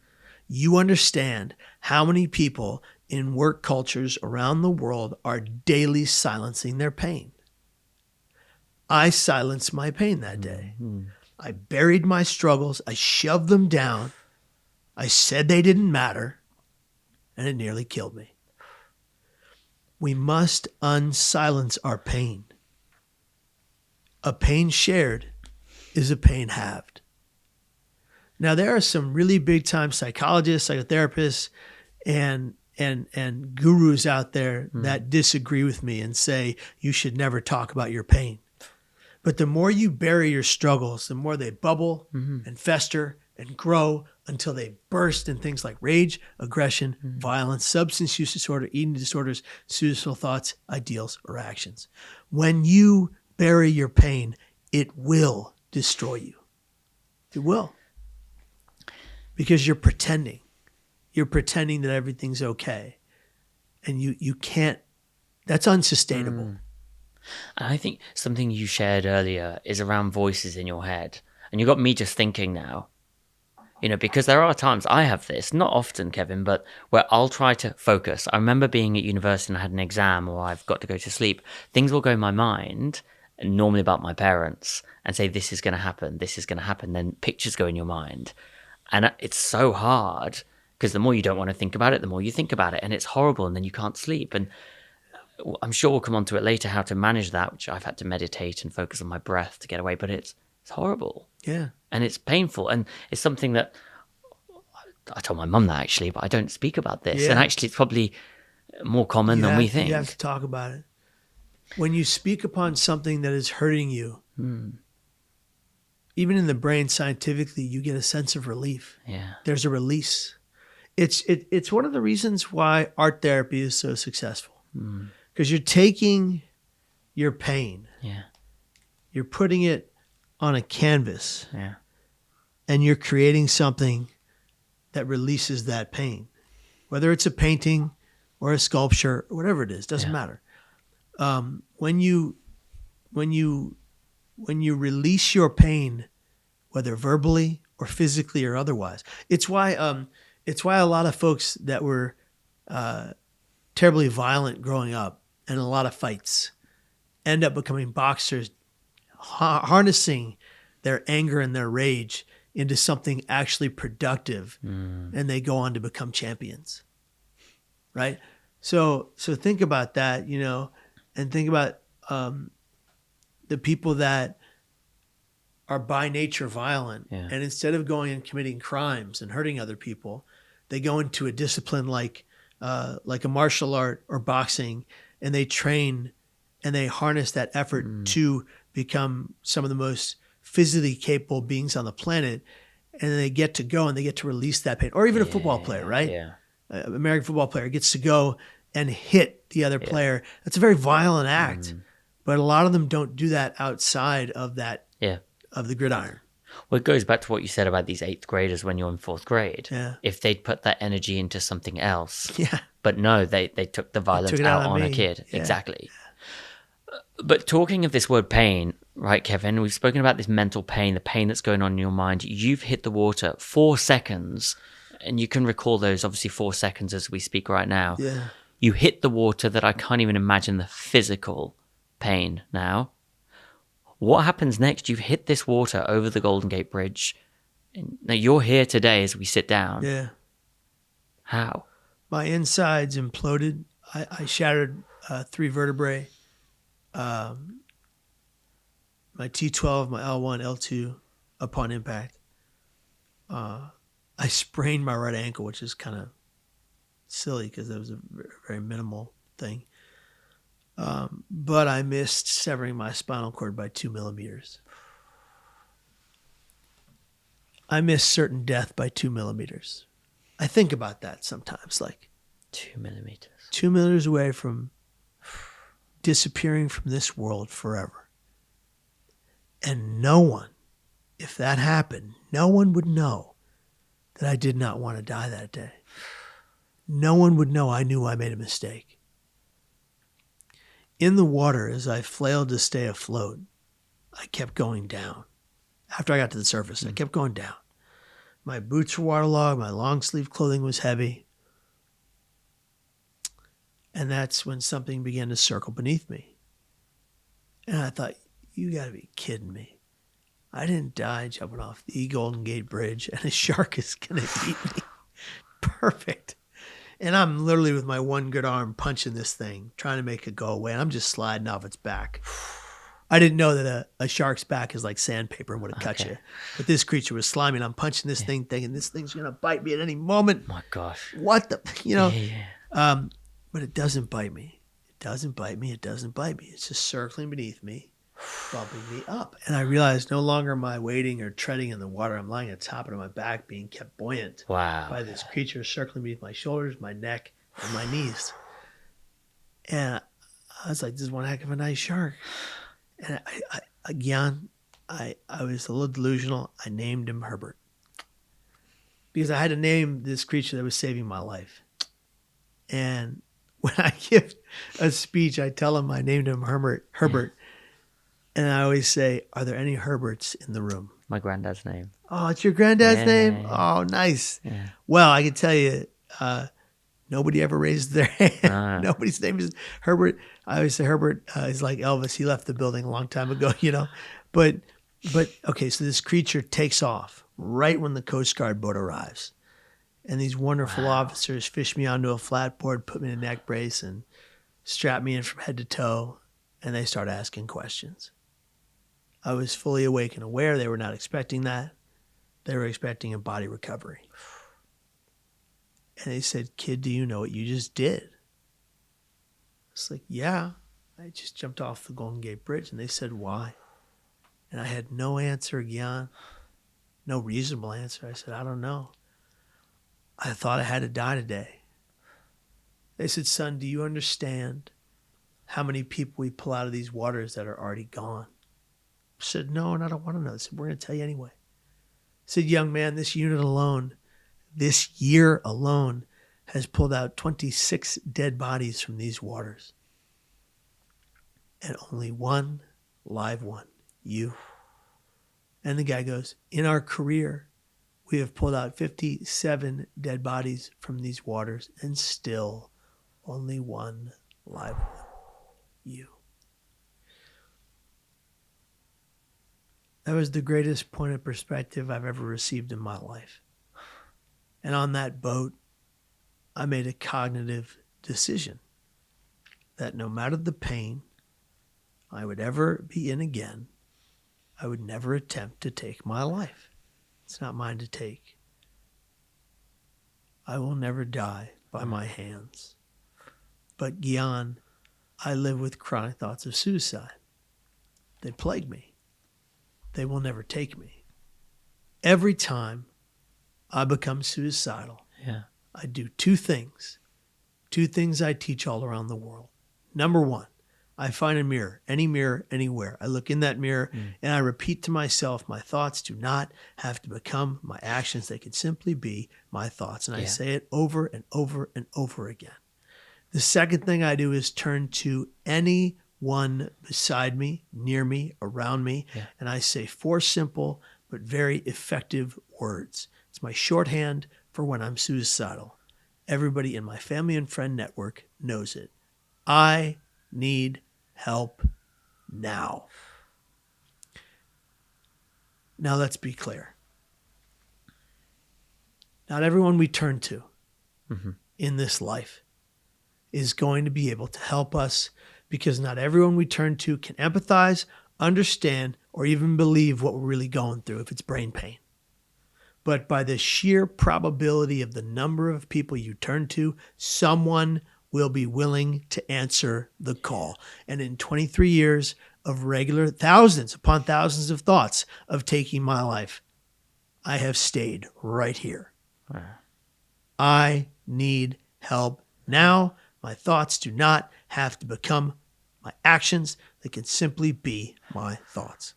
[SPEAKER 2] You understand how many people in work cultures around the world are daily silencing their pain. I silenced my pain that day. I buried my struggles. I shoved them down. I said they didn't matter, and it nearly killed me. We must unsilence our pain. A pain shared is a pain halved. Now, there are some really big time psychologists, psychotherapists, and gurus out there that disagree with me and say you should never talk about your pain. But the more you bury your struggles, the more they bubble and fester and grow until they burst in things like rage, aggression, violence, substance use disorder, eating disorders, suicidal thoughts, ideals, or actions. When you bury your pain, it will destroy you. It will. Because you're pretending. You're pretending that everything's okay. And you can't, that's unsustainable.
[SPEAKER 3] And I think something you shared earlier is around voices in your head. And you got me just thinking now, you know, because there are times I have this, not often, Kevin, but where I'll try to focus. I remember being at university and I had an exam or I've got to go to sleep. Things will go in my mind, normally about my parents, and say, this is going to happen, this is going to happen. Then pictures go in your mind. And it's so hard because the more you don't want to think about it, the more you think about it. And it's horrible. And then you can't sleep. And I'm sure we'll come on to it later, how to manage that, which I've had to meditate and focus on my breath to get away. But it's horrible.
[SPEAKER 2] Yeah.
[SPEAKER 3] And it's painful. And it's something that I told my mum that actually, but I don't speak about this.
[SPEAKER 2] Yeah.
[SPEAKER 3] And actually it's probably more common than we think.
[SPEAKER 2] You have to talk about it. When you speak upon something that is hurting you, even in the brain scientifically, you get a sense of relief.
[SPEAKER 3] Yeah.
[SPEAKER 2] There's a release. It's one of the reasons why art therapy is so successful. Because you're taking your pain, you're putting it on a canvas, and you're creating something that releases that pain. Whether it's a painting or a sculpture or whatever it is, doesn't matter. When you release your pain, whether verbally or physically or otherwise, it's why a lot of folks that were terribly violent growing up and a lot of fights end up becoming boxers, harnessing their anger and their rage into something actually productive, and they go on to become champions. right? So think about that, and think about the people that are by nature violent,
[SPEAKER 3] Yeah.
[SPEAKER 2] and instead of going and committing crimes and hurting other people, they go into a discipline like a martial art or boxing, and they train and they harness that effort to become some of the most physically capable beings on the planet. And then they get to go and they get to release that pain. Or even a football player, right?
[SPEAKER 3] Yeah.
[SPEAKER 2] American football player gets to go and hit the other player. That's a very violent act. But a lot of them don't do that outside of that, of the gridiron.
[SPEAKER 3] Well, it goes back to what you said about these 8th graders when you're in 4th grade.
[SPEAKER 2] Yeah.
[SPEAKER 3] If they'd put that energy into something else.
[SPEAKER 2] Yeah.
[SPEAKER 3] But no, they took the violence out on a kid.
[SPEAKER 2] Yeah.
[SPEAKER 3] Exactly. But talking of this word pain, right, Kevin, we've spoken about this mental pain, the pain that's going on in your mind. You've hit the water 4 seconds, and you can recall those, obviously, 4 seconds as we speak right now.
[SPEAKER 2] Yeah.
[SPEAKER 3] You hit the water that I can't even imagine the physical pain now. What happens next? You've hit this water over the Golden Gate Bridge. And now you're here today as we sit down.
[SPEAKER 2] Yeah.
[SPEAKER 3] How?
[SPEAKER 2] My insides imploded. I shattered 3 vertebrae. My T12, my L1, L2 upon impact. I sprained my right ankle, which is kind of silly because it was a very minimal thing. But I missed severing my spinal cord by 2 millimeters. I missed certain death by 2 millimeters. I think about that sometimes, like
[SPEAKER 3] 2 millimeters.
[SPEAKER 2] 2 millimeters away from disappearing from this world forever. And no one, if that happened, no one would know that I did not want to die that day. No one would know I knew I made a mistake. In the water, as I flailed to stay afloat, I kept going down. After I got to the surface, I kept going down. My boots were waterlogged. My long sleeve clothing was heavy. And that's when something began to circle beneath me. And I thought, you got to be kidding me. I didn't die jumping off the Golden Gate Bridge, and a shark is going to eat me. Perfect. And I'm literally with my one good arm punching this thing, trying to make it go away. And I'm just sliding off its back. I didn't know that a shark's back is like sandpaper and would have cut you. But this creature was slimy, and I'm punching this thing, thinking this thing's going to bite me at any moment.
[SPEAKER 3] My gosh.
[SPEAKER 2] What the, but it doesn't bite me. It doesn't bite me. It doesn't bite me. It's just circling beneath me, bumping me up. And I realized no longer am I wading or treading in the water. I'm lying on top of my back, being kept buoyant by this creature circling beneath my shoulders, my neck, and my knees. And I was like, this is one heck of a nice shark. And I was a little delusional. I named him Herbert because I had to name this creature that was saving my life. And when I give a speech, I tell him I named him Herbert. And I always say, are there any Herberts in the room?
[SPEAKER 3] My granddad's name.
[SPEAKER 2] Oh, it's your granddad's name? Oh, nice.
[SPEAKER 3] Yeah.
[SPEAKER 2] Well, I can tell you, nobody ever raised their hand. Nobody's name is Herbert. I always say Herbert is like Elvis. He left the building a long time ago, But okay, so this creature takes off right when the Coast Guard boat arrives. And these wonderful officers fish me onto a flatboard, put me in a neck brace, and strap me in from head to toe. And they start asking questions. I was fully awake and aware. They were not expecting that. They were expecting a body recovery. And they said, kid, do you know what you just did? It's like, yeah, I just jumped off the Golden Gate Bridge. And they said, why? And I had no answer, Gian. No reasonable answer. I said, I don't know. I thought I had to die today. They said, son, do you understand how many people we pull out of these waters that are already gone? I said, no, and I don't want to know. They said, we're going to tell you anyway. I said, young man, this unit alone, this year alone, has pulled out 26 dead bodies from these waters. And only one live one, you. And the guy goes, in our career, we have pulled out 57 dead bodies from these waters, and still only one live one, you. That was the greatest point of perspective I've ever received in my life. And on that boat, I made a cognitive decision that no matter the pain I would ever be in again, I would never attempt to take my life. It's not mine to take. I will never die by my hands. But Gian, I live with chronic thoughts of suicide. They plague me. They will never take me. Every time I become suicidal, I do two things I teach all around the world. Number one, I find a mirror, anywhere. I look in that mirror and I repeat to myself, my thoughts do not have to become my actions. They can simply be my thoughts. And I say it over and over and over again. The second thing I do is turn to anyone beside me, near me, around me, and I say 4 simple but very effective words. It's my shorthand for when I'm suicidal. Everybody in my family and friend network knows it. I need help now. Now let's be clear. Not everyone we turn to in this life is going to be able to help us, because not everyone we turn to can empathize, understand, or even believe what we're really going through if it's brain pain. But by the sheer probability of the number of people you turn to, someone will be willing to answer the call. And in 23 years of regular thousands upon thousands of thoughts of taking my life, I have stayed right here. I need help now. My thoughts do not have to become my actions. They can simply be my thoughts.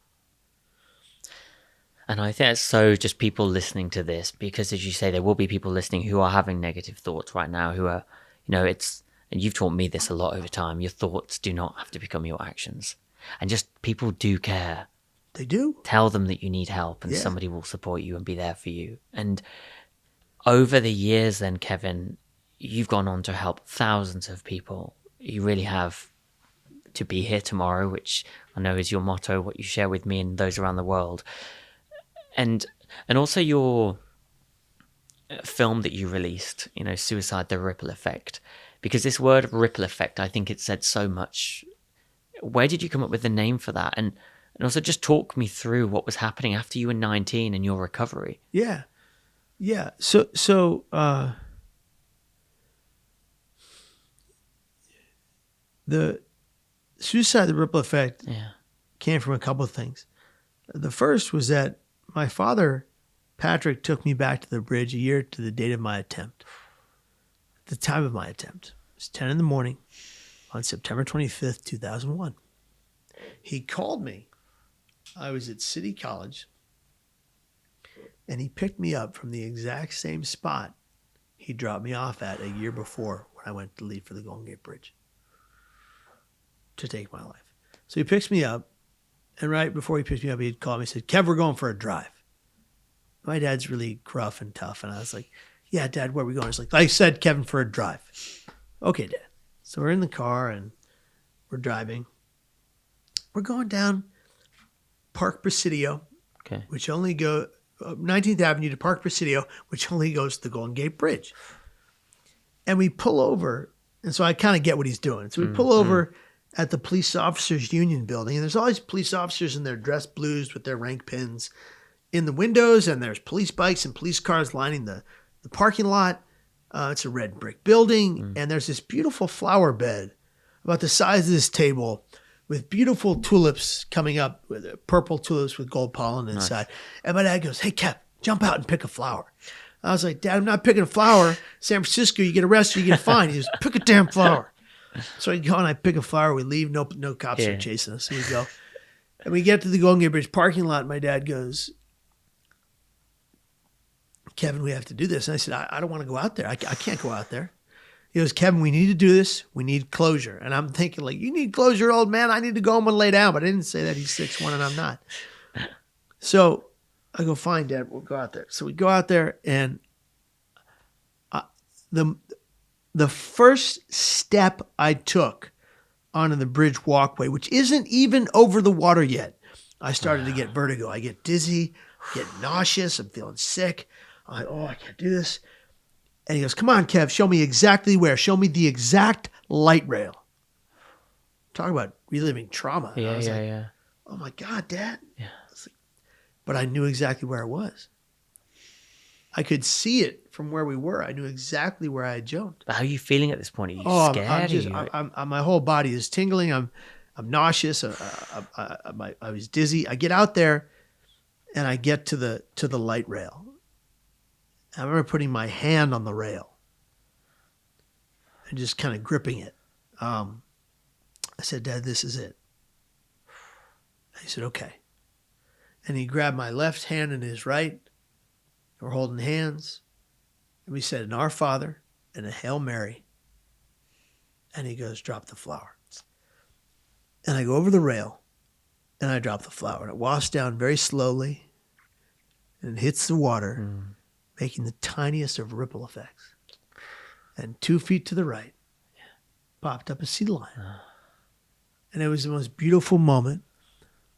[SPEAKER 3] And I think it's so just people listening to this, because as you say, there will be people listening who are having negative thoughts right now, who are, and you've taught me this a lot over time, your thoughts do not have to become your actions. And just people do care.
[SPEAKER 2] They do.
[SPEAKER 3] Tell them that you need help and somebody will support you and be there for you. And over the years then, Kevin, you've gone on to help thousands of people. You really have, to be here tomorrow, which I know is your motto, what you share with me and those around the world. And also your film that you released, Suicide, the Ripple Effect. Because this word ripple effect, I think it said so much. Where did you come up with the name for that? And also just talk me through what was happening after you were 19 and your recovery.
[SPEAKER 2] Yeah. So the suicide, the ripple effect came from a couple of things. The first was that my father, Patrick, took me back to the bridge a year to the date of my attempt. At the time of my attempt, it was 10 in the morning on September 25th, 2001. He called me. I was at City College, and he picked me up from the exact same spot he dropped me off at a year before when I went to leave for the Golden Gate Bridge to take my life. So he picks me up, and right before he picked me up, he'd called me and said, "Kev, we're going for a drive." My dad's really gruff and tough, and I was like, "Yeah, Dad, where are we going?" He's like, "I said, Kevin, for a drive." "Okay, Dad." So we're in the car, and we're driving. We're going down Park Presidio, which only 19th Avenue to Park Presidio, which only goes to the Golden Gate Bridge. And we pull over, and so I kind of get what he's doing. So we pull over at the Police Officers Union building, and there's all these police officers in their dress blues with their rank pins in the windows, and there's police bikes and police cars lining the parking lot. It's a red brick building, and there's this beautiful flower bed about the size of this table with beautiful tulips coming up, with purple tulips with gold pollen inside. And my dad goes, "Hey, Kev, jump out and pick a flower." I was like, "Dad, I'm not picking a flower. San Francisco, you get arrested, you get fined." He goes, "Pick a damn flower." So I go and I pick a flower. We leave. No cops are chasing us. So we go. And we get to the Golden Gate Bridge parking lot. And my dad goes, "Kevin, we have to do this." And I said, I don't want to go out there. I can't go out there. He goes, "Kevin, we need to do this. We need closure." And I'm thinking, like, "You need closure, old man. I need to go home and lay down." But I didn't say that. He's 6'1" and I'm not. So I go, "Fine, Dad, we'll go out there." So we go out there, and the first step I took onto the bridge walkway, which isn't even over the water yet, I started to get vertigo. I get dizzy, get nauseous. I'm feeling sick. I'm like, "Oh, I can't do this." And he goes, come on, Kev, show me exactly where. Show me the exact light rail. Talk about reliving trauma. And I was like, oh my God, Dad.
[SPEAKER 3] Yeah.
[SPEAKER 2] But I knew exactly where it was. I could see it from where we were. I knew exactly where I had jumped.
[SPEAKER 3] How are you feeling at this point? Are you scared?
[SPEAKER 2] My whole body is tingling. I'm nauseous. I was dizzy. I get out there, and I get to the light rail. I remember putting my hand on the rail and just kind of gripping it. I said, Dad, this is it. He said, okay. And he grabbed my left hand in his right. We're holding hands. And we said, an Our Father and a Hail Mary. And he goes, drop the flower. And I go over the rail and I drop the flower. And it wafts down very slowly and it hits the water, making the tiniest of ripple effects. And 2 feet to the right, popped up a sea lion. And it was the most beautiful moment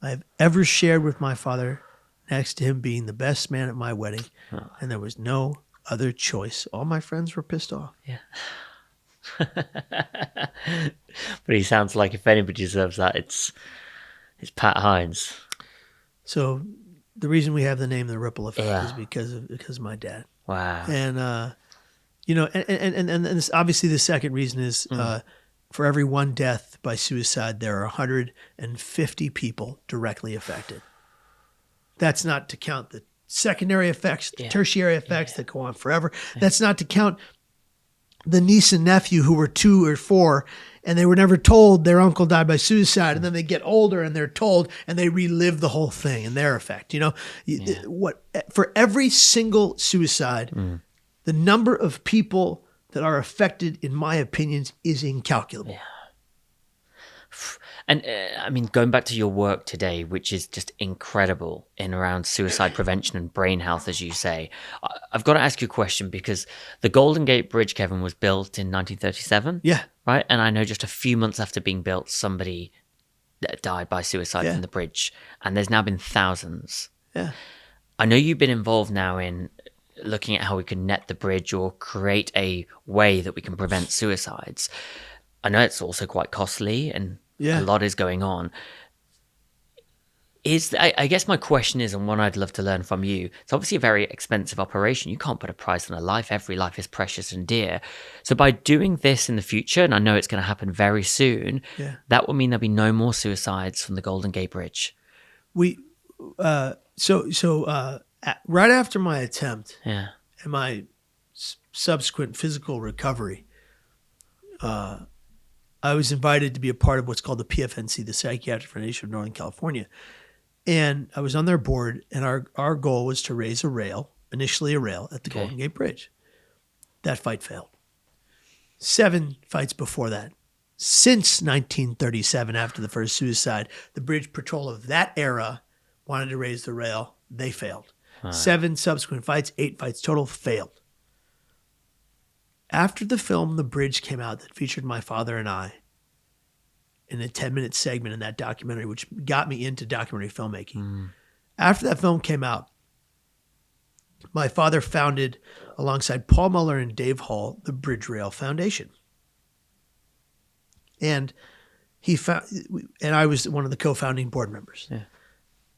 [SPEAKER 2] I have ever shared with my father, next to him being the best man at my wedding. And there was no other choice. All my friends were pissed off.
[SPEAKER 3] Yeah. But he sounds like if anybody deserves that, it's Pat Hines.
[SPEAKER 2] So the reason we have the name The Ripple Effect is because of my dad.
[SPEAKER 3] Wow.
[SPEAKER 2] And and this, obviously the second reason is for every one death by suicide, there are 150 people directly affected. That's not to count the secondary effects, the tertiary effects that go on forever. That's not to count the niece and nephew who were 2 or 4 and they were never told their uncle died by suicide, and then they get older and they're told and they relive the whole thing and their effect. What for every single suicide, the number of people that are affected, in my opinions, is incalculable.
[SPEAKER 3] Yeah. And I mean, going back to your work today, which is just incredible in around suicide prevention and brain health, as you say, I've got to ask you a question, because the Golden Gate Bridge, Kevin, was built in 1937.
[SPEAKER 2] Yeah.
[SPEAKER 3] Right? And I know just a few months after being built, somebody died by suicide from the bridge. And there's now been thousands.
[SPEAKER 2] Yeah.
[SPEAKER 3] I know you've been involved now in looking at how we can net the bridge or create a way that we can prevent suicides. I know it's also quite costly and a lot is going on. I guess my question is, and one I'd love to learn from you, it's obviously a very expensive operation. You can't put a price on a life. Every life is precious and dear. So by doing this in the future, and I know it's going to happen very soon, that will mean there'll be no more suicides from the Golden Gate Bridge.
[SPEAKER 2] Right after my attempt and my subsequent physical recovery, I was invited to be a part of what's called the PFNC, the Psychiatric Foundation of Northern California. And I was on their board, and our goal was to raise initially a rail at the Golden Gate Bridge. That fight failed. 7 fights before that. Since 1937, after the first suicide, the bridge patrol of that era wanted to raise the rail. They failed. 7 subsequent fights, 8 fights total, failed. After the film The Bridge came out, that featured my father and I in a 10-minute segment in that documentary, which got me into documentary filmmaking. After that film came out, my father founded, alongside Paul Muller and Dave Hall, the Bridge Rail Foundation. And I was one of the co-founding board members. Yeah.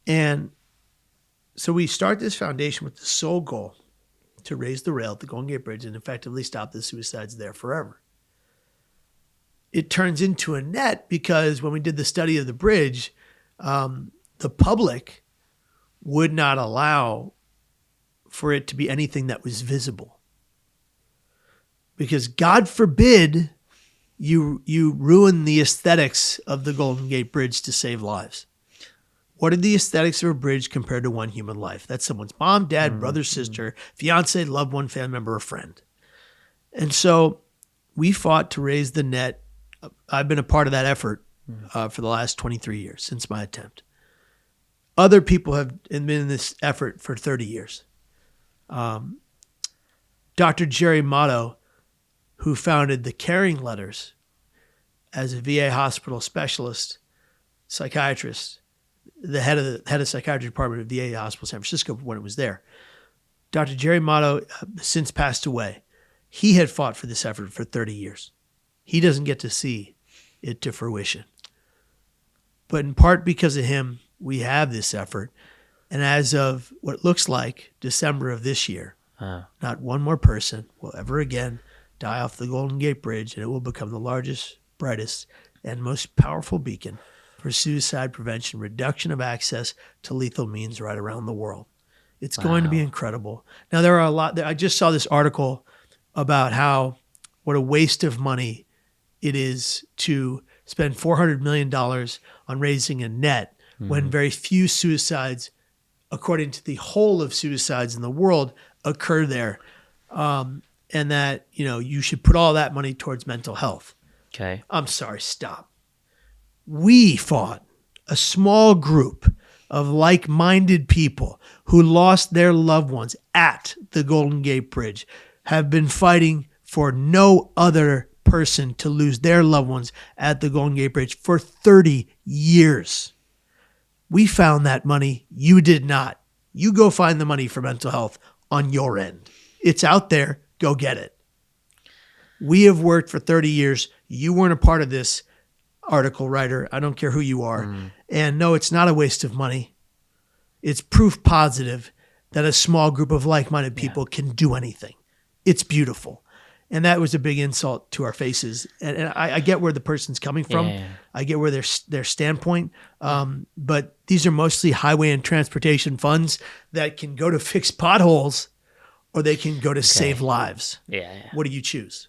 [SPEAKER 2] And so we start this foundation with the sole goal to raise the rail at the Golden Gate Bridge and effectively stop the suicides there forever. It turns into a net because when we did the study of the bridge, the public would not allow for it to be anything that was visible. Because God forbid you ruin the aesthetics of the Golden Gate Bridge to save lives. What are the aesthetics of a bridge compared to one human life? That's someone's mom, dad, brother, sister, fiance, loved one, family member, or friend. And so we fought to raise the net. I've been a part of that effort for the last 23 years since my attempt. Other people have been in this effort for 30 years. Dr. Jerry Motto, who founded the Caring Letters as a VA hospital specialist, psychiatrist, the head of psychiatry department of VA Hospital San Francisco when it was there. Dr. Jerry Motto since passed away. He had fought for this effort for 30 years. He doesn't get to see it to fruition. But in part because of him, we have this effort. And as of what looks like December of this year, not one more person will ever again die off the Golden Gate Bridge, and it will become the largest, brightest, and most powerful beacon for suicide prevention, reduction of access to lethal means right around the world. It's going to be incredible. Now, there are a lot. I just saw this article about what a waste of money it is to spend $400 million on raising a net when very few suicides, according to the whole of suicides in the world, occur there. And that, you should put all that money towards mental health.
[SPEAKER 3] Okay.
[SPEAKER 2] I'm sorry, stop. We fought, a small group of like-minded people who lost their loved ones at the Golden Gate Bridge, have been fighting for no other person to lose their loved ones at the Golden Gate Bridge for 30 years. We found that money. You did not. You go find the money for mental health on your end. It's out there. Go get it. We have worked for 30 years. You weren't a part of this, article writer. I don't care who you are. And no, it's not a waste of money. It's proof positive that a small group of like-minded people can do anything. It's beautiful. And that was a big insult to our faces. And I get where the person's coming from.
[SPEAKER 3] Yeah.
[SPEAKER 2] I get where their standpoint. But these are mostly highway and transportation funds that can go to fix potholes, or they can go to save lives.
[SPEAKER 3] Yeah.
[SPEAKER 2] What do you choose?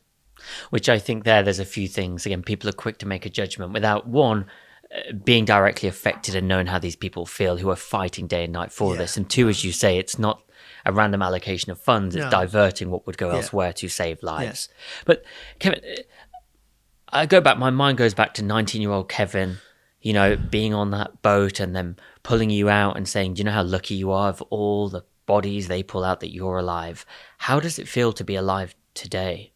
[SPEAKER 3] Which I think there's a few things. Again, people are quick to make a judgment without, one, being directly affected and knowing how these people feel who are fighting day and night for this. And two, as you say, it's not a random allocation of funds. It's diverting what would go elsewhere to save lives. But Kevin, my mind goes back to 19-year-old Kevin, being on that boat and them pulling you out and saying, do you know how lucky you are of all the bodies they pull out that you're alive? How does it feel to be alive today?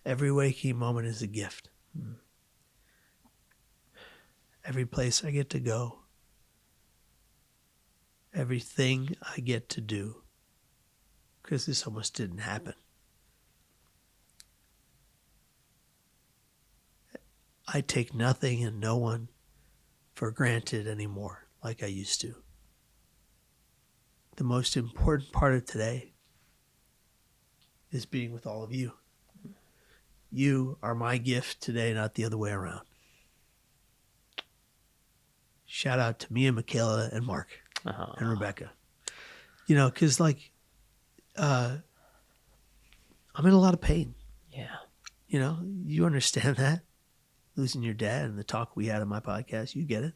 [SPEAKER 2] Every waking moment is a gift. Every place I get to go, everything I get to do, because this almost didn't happen. I take nothing and no one for granted anymore like I used to. The most important part of today is being with all of you. You are my gift today, not the other way around. Shout out to me and Michaela and Mark and Rebecca. Because I'm in a lot of pain.
[SPEAKER 3] Yeah.
[SPEAKER 2] You understand that. Losing your dad and the talk we had on my podcast, you get it.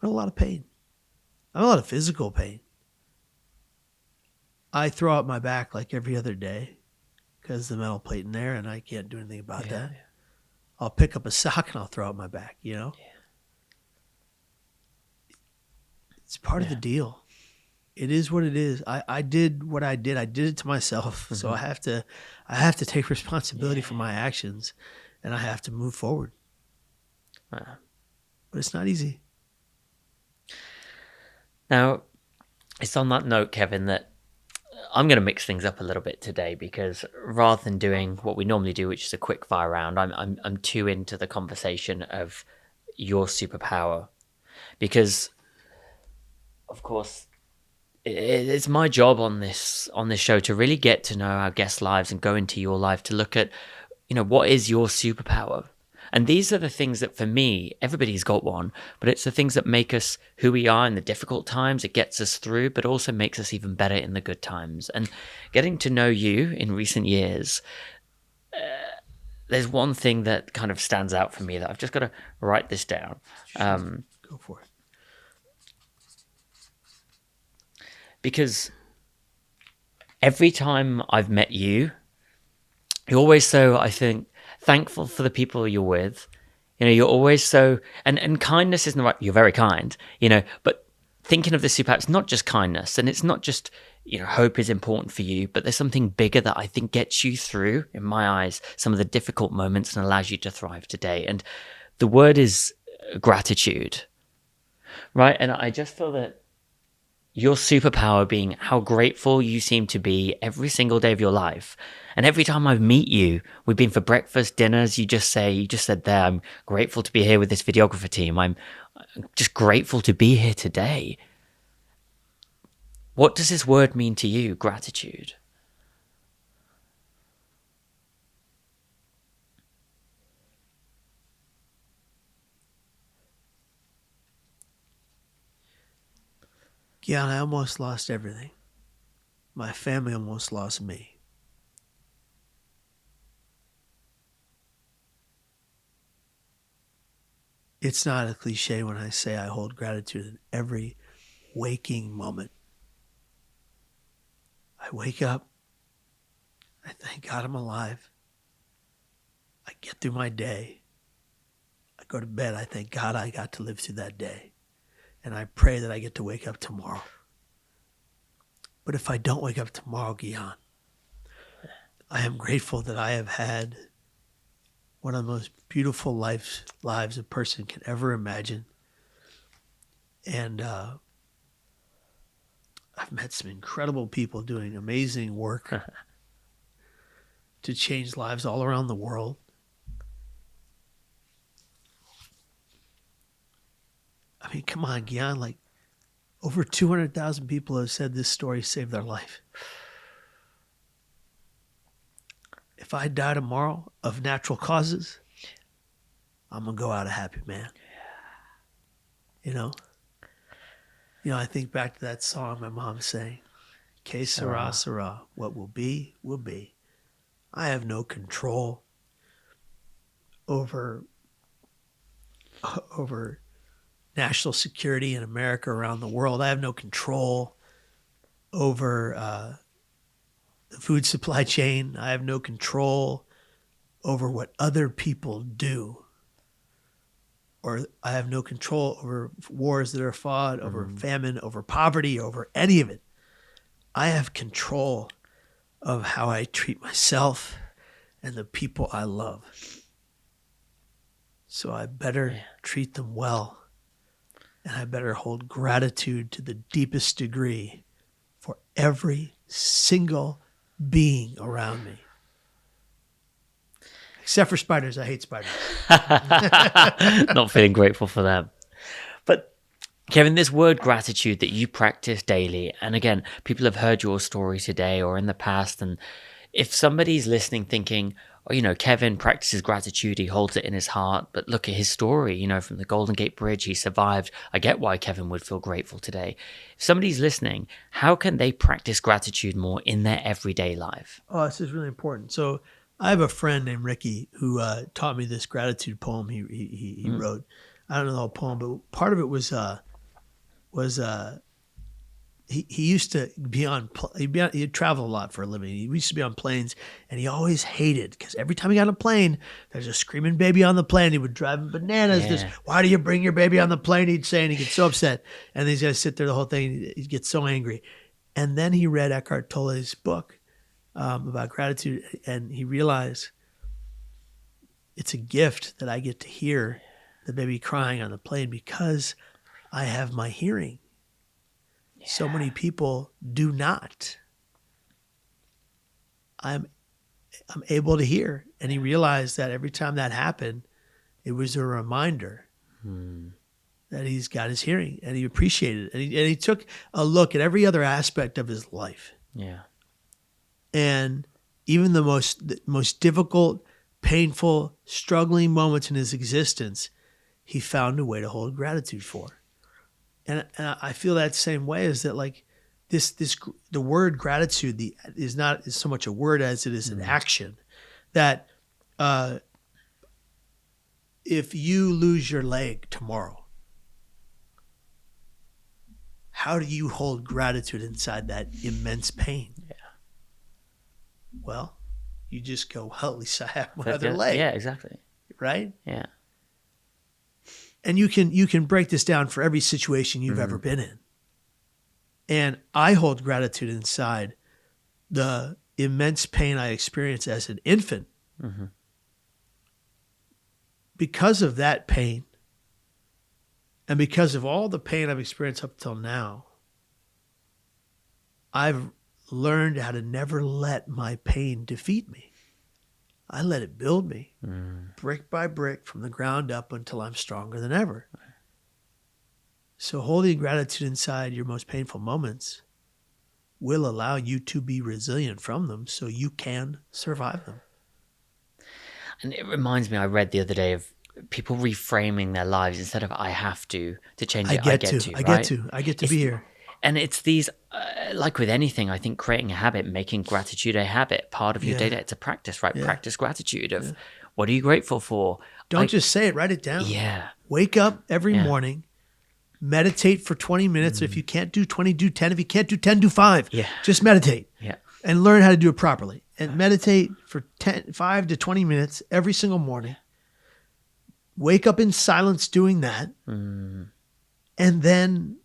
[SPEAKER 2] I'm in a lot of pain. I'm in a lot of physical pain. I throw out my back like every other day because the metal plate in there and I can't do anything about that. Yeah. I'll pick up a sock and I'll throw out my back, Yeah. It's part of the deal. It is what it is. I did what I did. I did it to myself. So I have to take responsibility for my actions, and I have to move forward. But it's not easy.
[SPEAKER 3] Now, it's on that note, Kevin, that I'm going to mix things up a little bit today, because rather than doing what we normally do, which is a quick fire round, I'm too into the conversation of your superpower, because, of course, it's my job on this show to really get to know our guests' lives and go into your life to look at, what is your superpower? And these are the things that, for me, everybody's got one, but it's the things that make us who we are in the difficult times. It gets us through, but also makes us even better in the good times. And getting to know you in recent years, there's one thing that kind of stands out for me that I've just got to write this down.
[SPEAKER 2] Go for it.
[SPEAKER 3] Because every time I've met you, you're always so, I think, thankful for the people you're with. You're always so, and kindness isn't the right, you're very kind, but thinking of the superpower, it's not just kindness, and it's not just, hope is important for you, but there's something bigger that I think gets you through, in my eyes, some of the difficult moments and allows you to thrive today. And the word is gratitude, right? And I just feel that your superpower being how grateful you seem to be every single day of your life. And every time I meet you, we've been for breakfast, dinners, you just said there, I'm grateful to be here with this videographer team. I'm just grateful to be here today. What does this word mean to you, gratitude?
[SPEAKER 2] Gian, I almost lost everything. My family almost lost me. It's not a cliche when I say I hold gratitude in every waking moment. I wake up. I thank God I'm alive. I get through my day. I go to bed. I thank God I got to live through that day. And I pray that I get to wake up tomorrow. But if I don't wake up tomorrow, Gian, I am grateful that I have had one of the most beautiful lives a person can ever imagine. And I've met some incredible people doing amazing work to change lives all around the world. I mean, come on, Gian, like over 200,000 people have said this story saved their life. If I die tomorrow of natural causes, I'm going to go out a happy man. You know, I think back to that song my mom sang, Que sera, sera. What will be, will be. I have no control over national security in America, around the world. I have no control over the food supply chain. I have no control over what other people do. Or I have no control over wars that are fought, over famine, over poverty, over any of it. I have control of how I treat myself and the people I love. So I better treat them well. And I better hold gratitude to the deepest degree for every single being around me. Except for spiders. I hate spiders.
[SPEAKER 3] Not feeling grateful for them. But Kevin, this word gratitude that you practice daily, and again, people have heard your story today or in the past, and if somebody's listening thinking, oh, Kevin practices gratitude, he holds it in his heart, but look at his story, from the Golden Gate Bridge, he survived. I get why Kevin would feel grateful today. If somebody's listening, how can they practice gratitude more in their everyday life?
[SPEAKER 2] Oh, this is really important. So I have a friend named Ricky who taught me this gratitude poem he wrote. I don't know the whole poem, but part of it was he used to be on, he'd travel a lot for a living. He used to be on planes, and he always hated, because every time he got on a plane, there's a screaming baby on the plane. He would drive him bananas.
[SPEAKER 3] Yeah.
[SPEAKER 2] Why do you bring your baby on the plane? He'd say, and he'd get so upset. And these guys sit there the whole thing. He'd get so angry. And then he read Eckhart Tolle's book about gratitude, and he realized it's a gift that I get to hear the baby crying on the plane because I have my hearing. So many people do not. I'm able to hear. And he realized that every time that happened, it was a reminder that he's got his hearing, and he appreciated it. And he took a look at every other aspect of his life.
[SPEAKER 3] Yeah.
[SPEAKER 2] And even the most difficult, painful, struggling moments in his existence, he found a way to hold gratitude for. And I feel that same way, is that like the word gratitude is not so much a word as it is an action. That if you lose your leg tomorrow, how do you hold gratitude inside that immense pain?
[SPEAKER 3] Yeah.
[SPEAKER 2] Well, you just go, well, at least I have my other leg.
[SPEAKER 3] Yeah, exactly.
[SPEAKER 2] Right?
[SPEAKER 3] Yeah.
[SPEAKER 2] And you can break this down for every situation you've ever been in. And I hold gratitude inside the immense pain I experienced as an infant.
[SPEAKER 3] Mm-hmm.
[SPEAKER 2] Because of that pain, and because of all the pain I've experienced up till now, I've learned how to never let my pain defeat me. I let it build me, brick by brick, from the ground up until I'm stronger than ever. So holding gratitude inside your most painful moments will allow you to be resilient from them so you can survive them.
[SPEAKER 3] And it reminds me, I read the other day of people reframing their lives instead of I have to change it. I
[SPEAKER 2] get to be here.
[SPEAKER 3] And it's these, like with anything, I think creating a habit, making gratitude a habit, part of your day, it's a practice, right? Yeah. Practice gratitude of what are you grateful for?
[SPEAKER 2] Don't just say it, write it down.
[SPEAKER 3] Yeah.
[SPEAKER 2] Wake up every morning, meditate for 20 minutes. If you can't do 20, do 10. If you can't do 10, do 5.
[SPEAKER 3] Yeah.
[SPEAKER 2] Just meditate.
[SPEAKER 3] Yeah.
[SPEAKER 2] And learn how to do it properly. And meditate for 5 to 20 minutes every single morning. Wake up in silence doing that. And then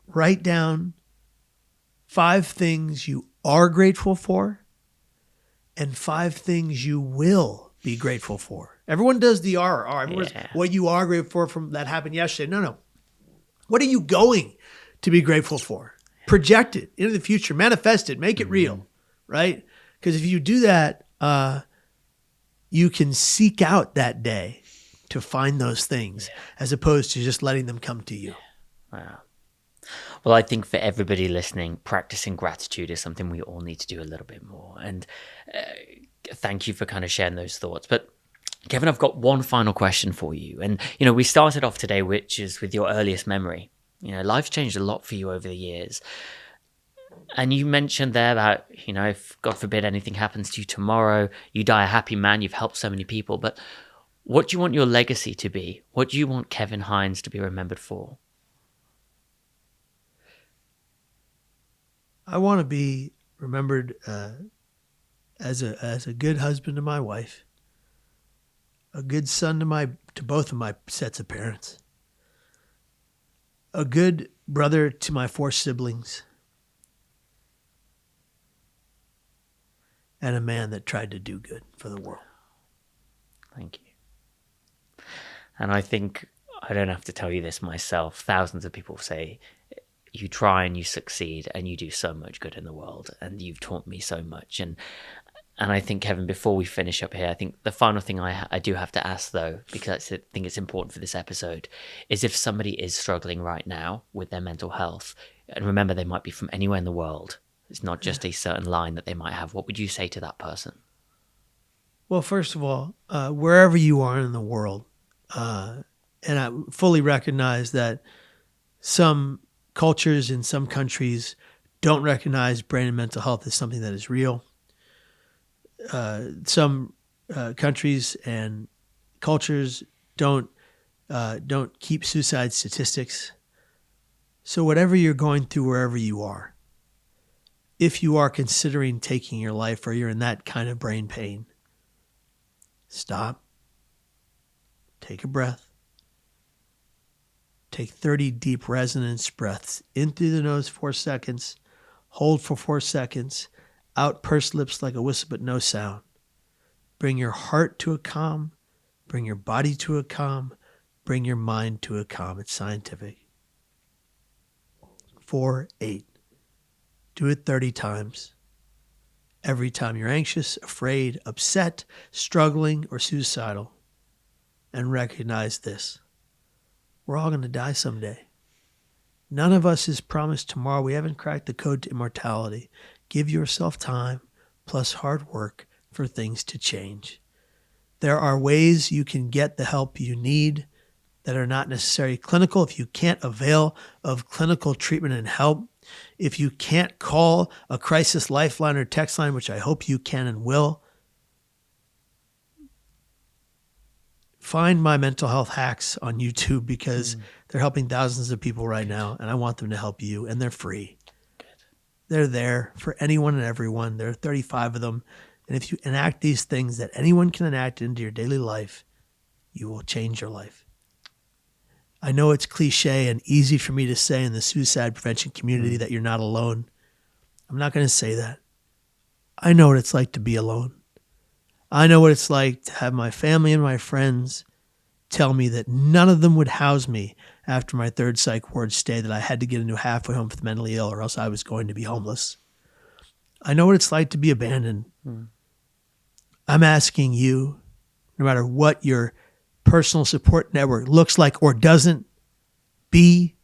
[SPEAKER 2] write down 5 things you are grateful for and 5 things you will be grateful for. Everyone does the R. Everyone's what you are grateful for from that happened yesterday. No. What are you going to be grateful for? Project it into the future. Manifest it. Make it real, right? Because if you do that, you can seek out that day to find those things as opposed to just letting them come to you.
[SPEAKER 3] Wow. Well, I think for everybody listening, practicing gratitude is something we all need to do a little bit more. And thank you for kind of sharing those thoughts. But Kevin, I've got one final question for you. And, we started off today, which is with your earliest memory. Life's changed a lot for you over the years. And you mentioned there that, if God forbid anything happens to you tomorrow, you die a happy man, you've helped so many people. But what do you want your legacy to be? What do you want Kevin Hines to be remembered for?
[SPEAKER 2] I want to be remembered as a good husband to my wife, a good son to both of my sets of parents, a good brother to my 4 siblings, and a man that tried to do good for the world.
[SPEAKER 3] Thank you. And I think I don't have to tell you this myself. Thousands of people say you try and you succeed and you do so much good in the world, and you've taught me so much. And I think, Kevin, before we finish up here, I think the final thing I do have to ask, though, because I think it's important for this episode, is if somebody is struggling right now with their mental health, and remember, they might be from anywhere in the world, it's not just a certain line that they might have, what would you say to that person?
[SPEAKER 2] Well, first of all, wherever you are in the world, and I fully recognize that some cultures in some countries don't recognize brain and mental health as something that is real. Some countries and cultures don't keep suicide statistics. So whatever you're going through, wherever you are, if you are considering taking your life or you're in that kind of brain pain, stop, take a breath, take 30 deep resonance breaths in through the nose 4 seconds, hold for 4 seconds, out pursed lips like a whistle but no sound. Bring your heart to a calm, bring your body to a calm, bring your mind to a calm. It's scientific. 4, 8. Do it 30 times. Every time you're anxious, afraid, upset, struggling, or suicidal. And recognize this. We're all going to die someday. None of us is promised tomorrow. We haven't cracked the code to immortality. Give yourself time plus hard work for things to change. There are ways you can get the help you need that are not necessarily clinical. If you can't avail of clinical treatment and help, if you can't call a crisis lifeline or text line, which I hope you can and will, find my mental health hacks on YouTube because they're helping thousands of people right now, and I want them to help you, and they're free.
[SPEAKER 3] Good.
[SPEAKER 2] They're there for anyone and everyone. There are 35 of them, and if you enact these things that anyone can enact into your daily life, you will change your life. I know it's cliche and easy for me to say in the suicide prevention community that you're not alone. I'm not going to say that. I know what it's like to be alone. I know what it's like to have my family and my friends tell me that none of them would house me after my third psych ward stay, that I had to get into a halfway home for the mentally ill or else I was going to be homeless. I know what it's like to be abandoned. I'm asking you, no matter what your personal support network looks like or doesn't, be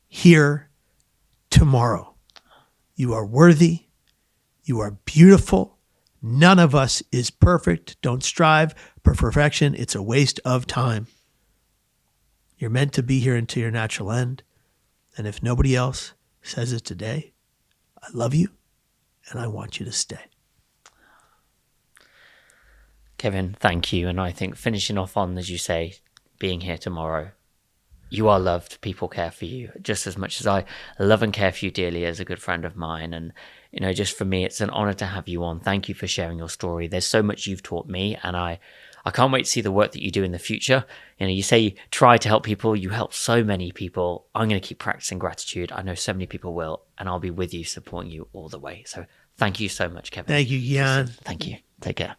[SPEAKER 2] here tomorrow. You are worthy. You are beautiful. None of us is perfect. Don't strive for perfection. It's a waste of time. You're meant to be here until your natural end. And if nobody else says it today, I love you and I want you to stay.
[SPEAKER 3] Kevin, thank you. And I think finishing off on, as you say, being here tomorrow, you are loved. People care for you just as much as I love and care for you dearly as a good friend of mine. And, you know, just for me, it's an honor to have you on. Thank you for sharing your story. There's so much you've taught me, and I can't wait to see the work that you do in the future. You know, you say you try to help people. You help so many people. I'm going to keep practicing gratitude. I know so many people will, and I'll be with you, supporting you all the way. So thank you so much, Kevin.
[SPEAKER 2] Thank you, Gian.
[SPEAKER 3] Thank you. Take care.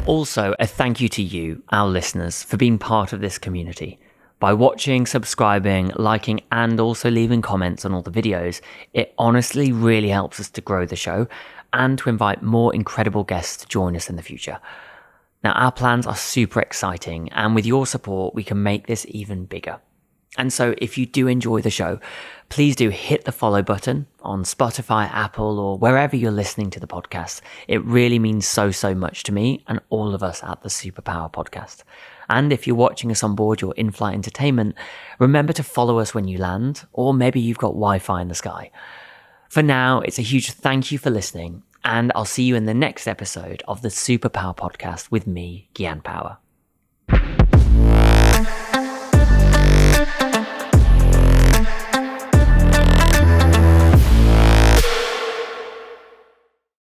[SPEAKER 3] Also, a thank you to you, our listeners, for being part of this community. By watching, subscribing, liking, and also leaving comments on all the videos, it honestly really helps us to grow the show and to invite more incredible guests to join us in the future. Now, our plans are super exciting, and with your support, we can make this even bigger. And so if you do enjoy the show, please do hit the follow button on Spotify, Apple, or wherever you're listening to the podcast. It really means so much to me and all of us at the Superpower podcast. And if you're watching us on board your in-flight entertainment, remember to follow us when you land, or maybe you've got Wi-Fi in the sky. For now, it's a huge thank you for listening, and I'll see you in the next episode of the Superpower podcast with me, Gian Power.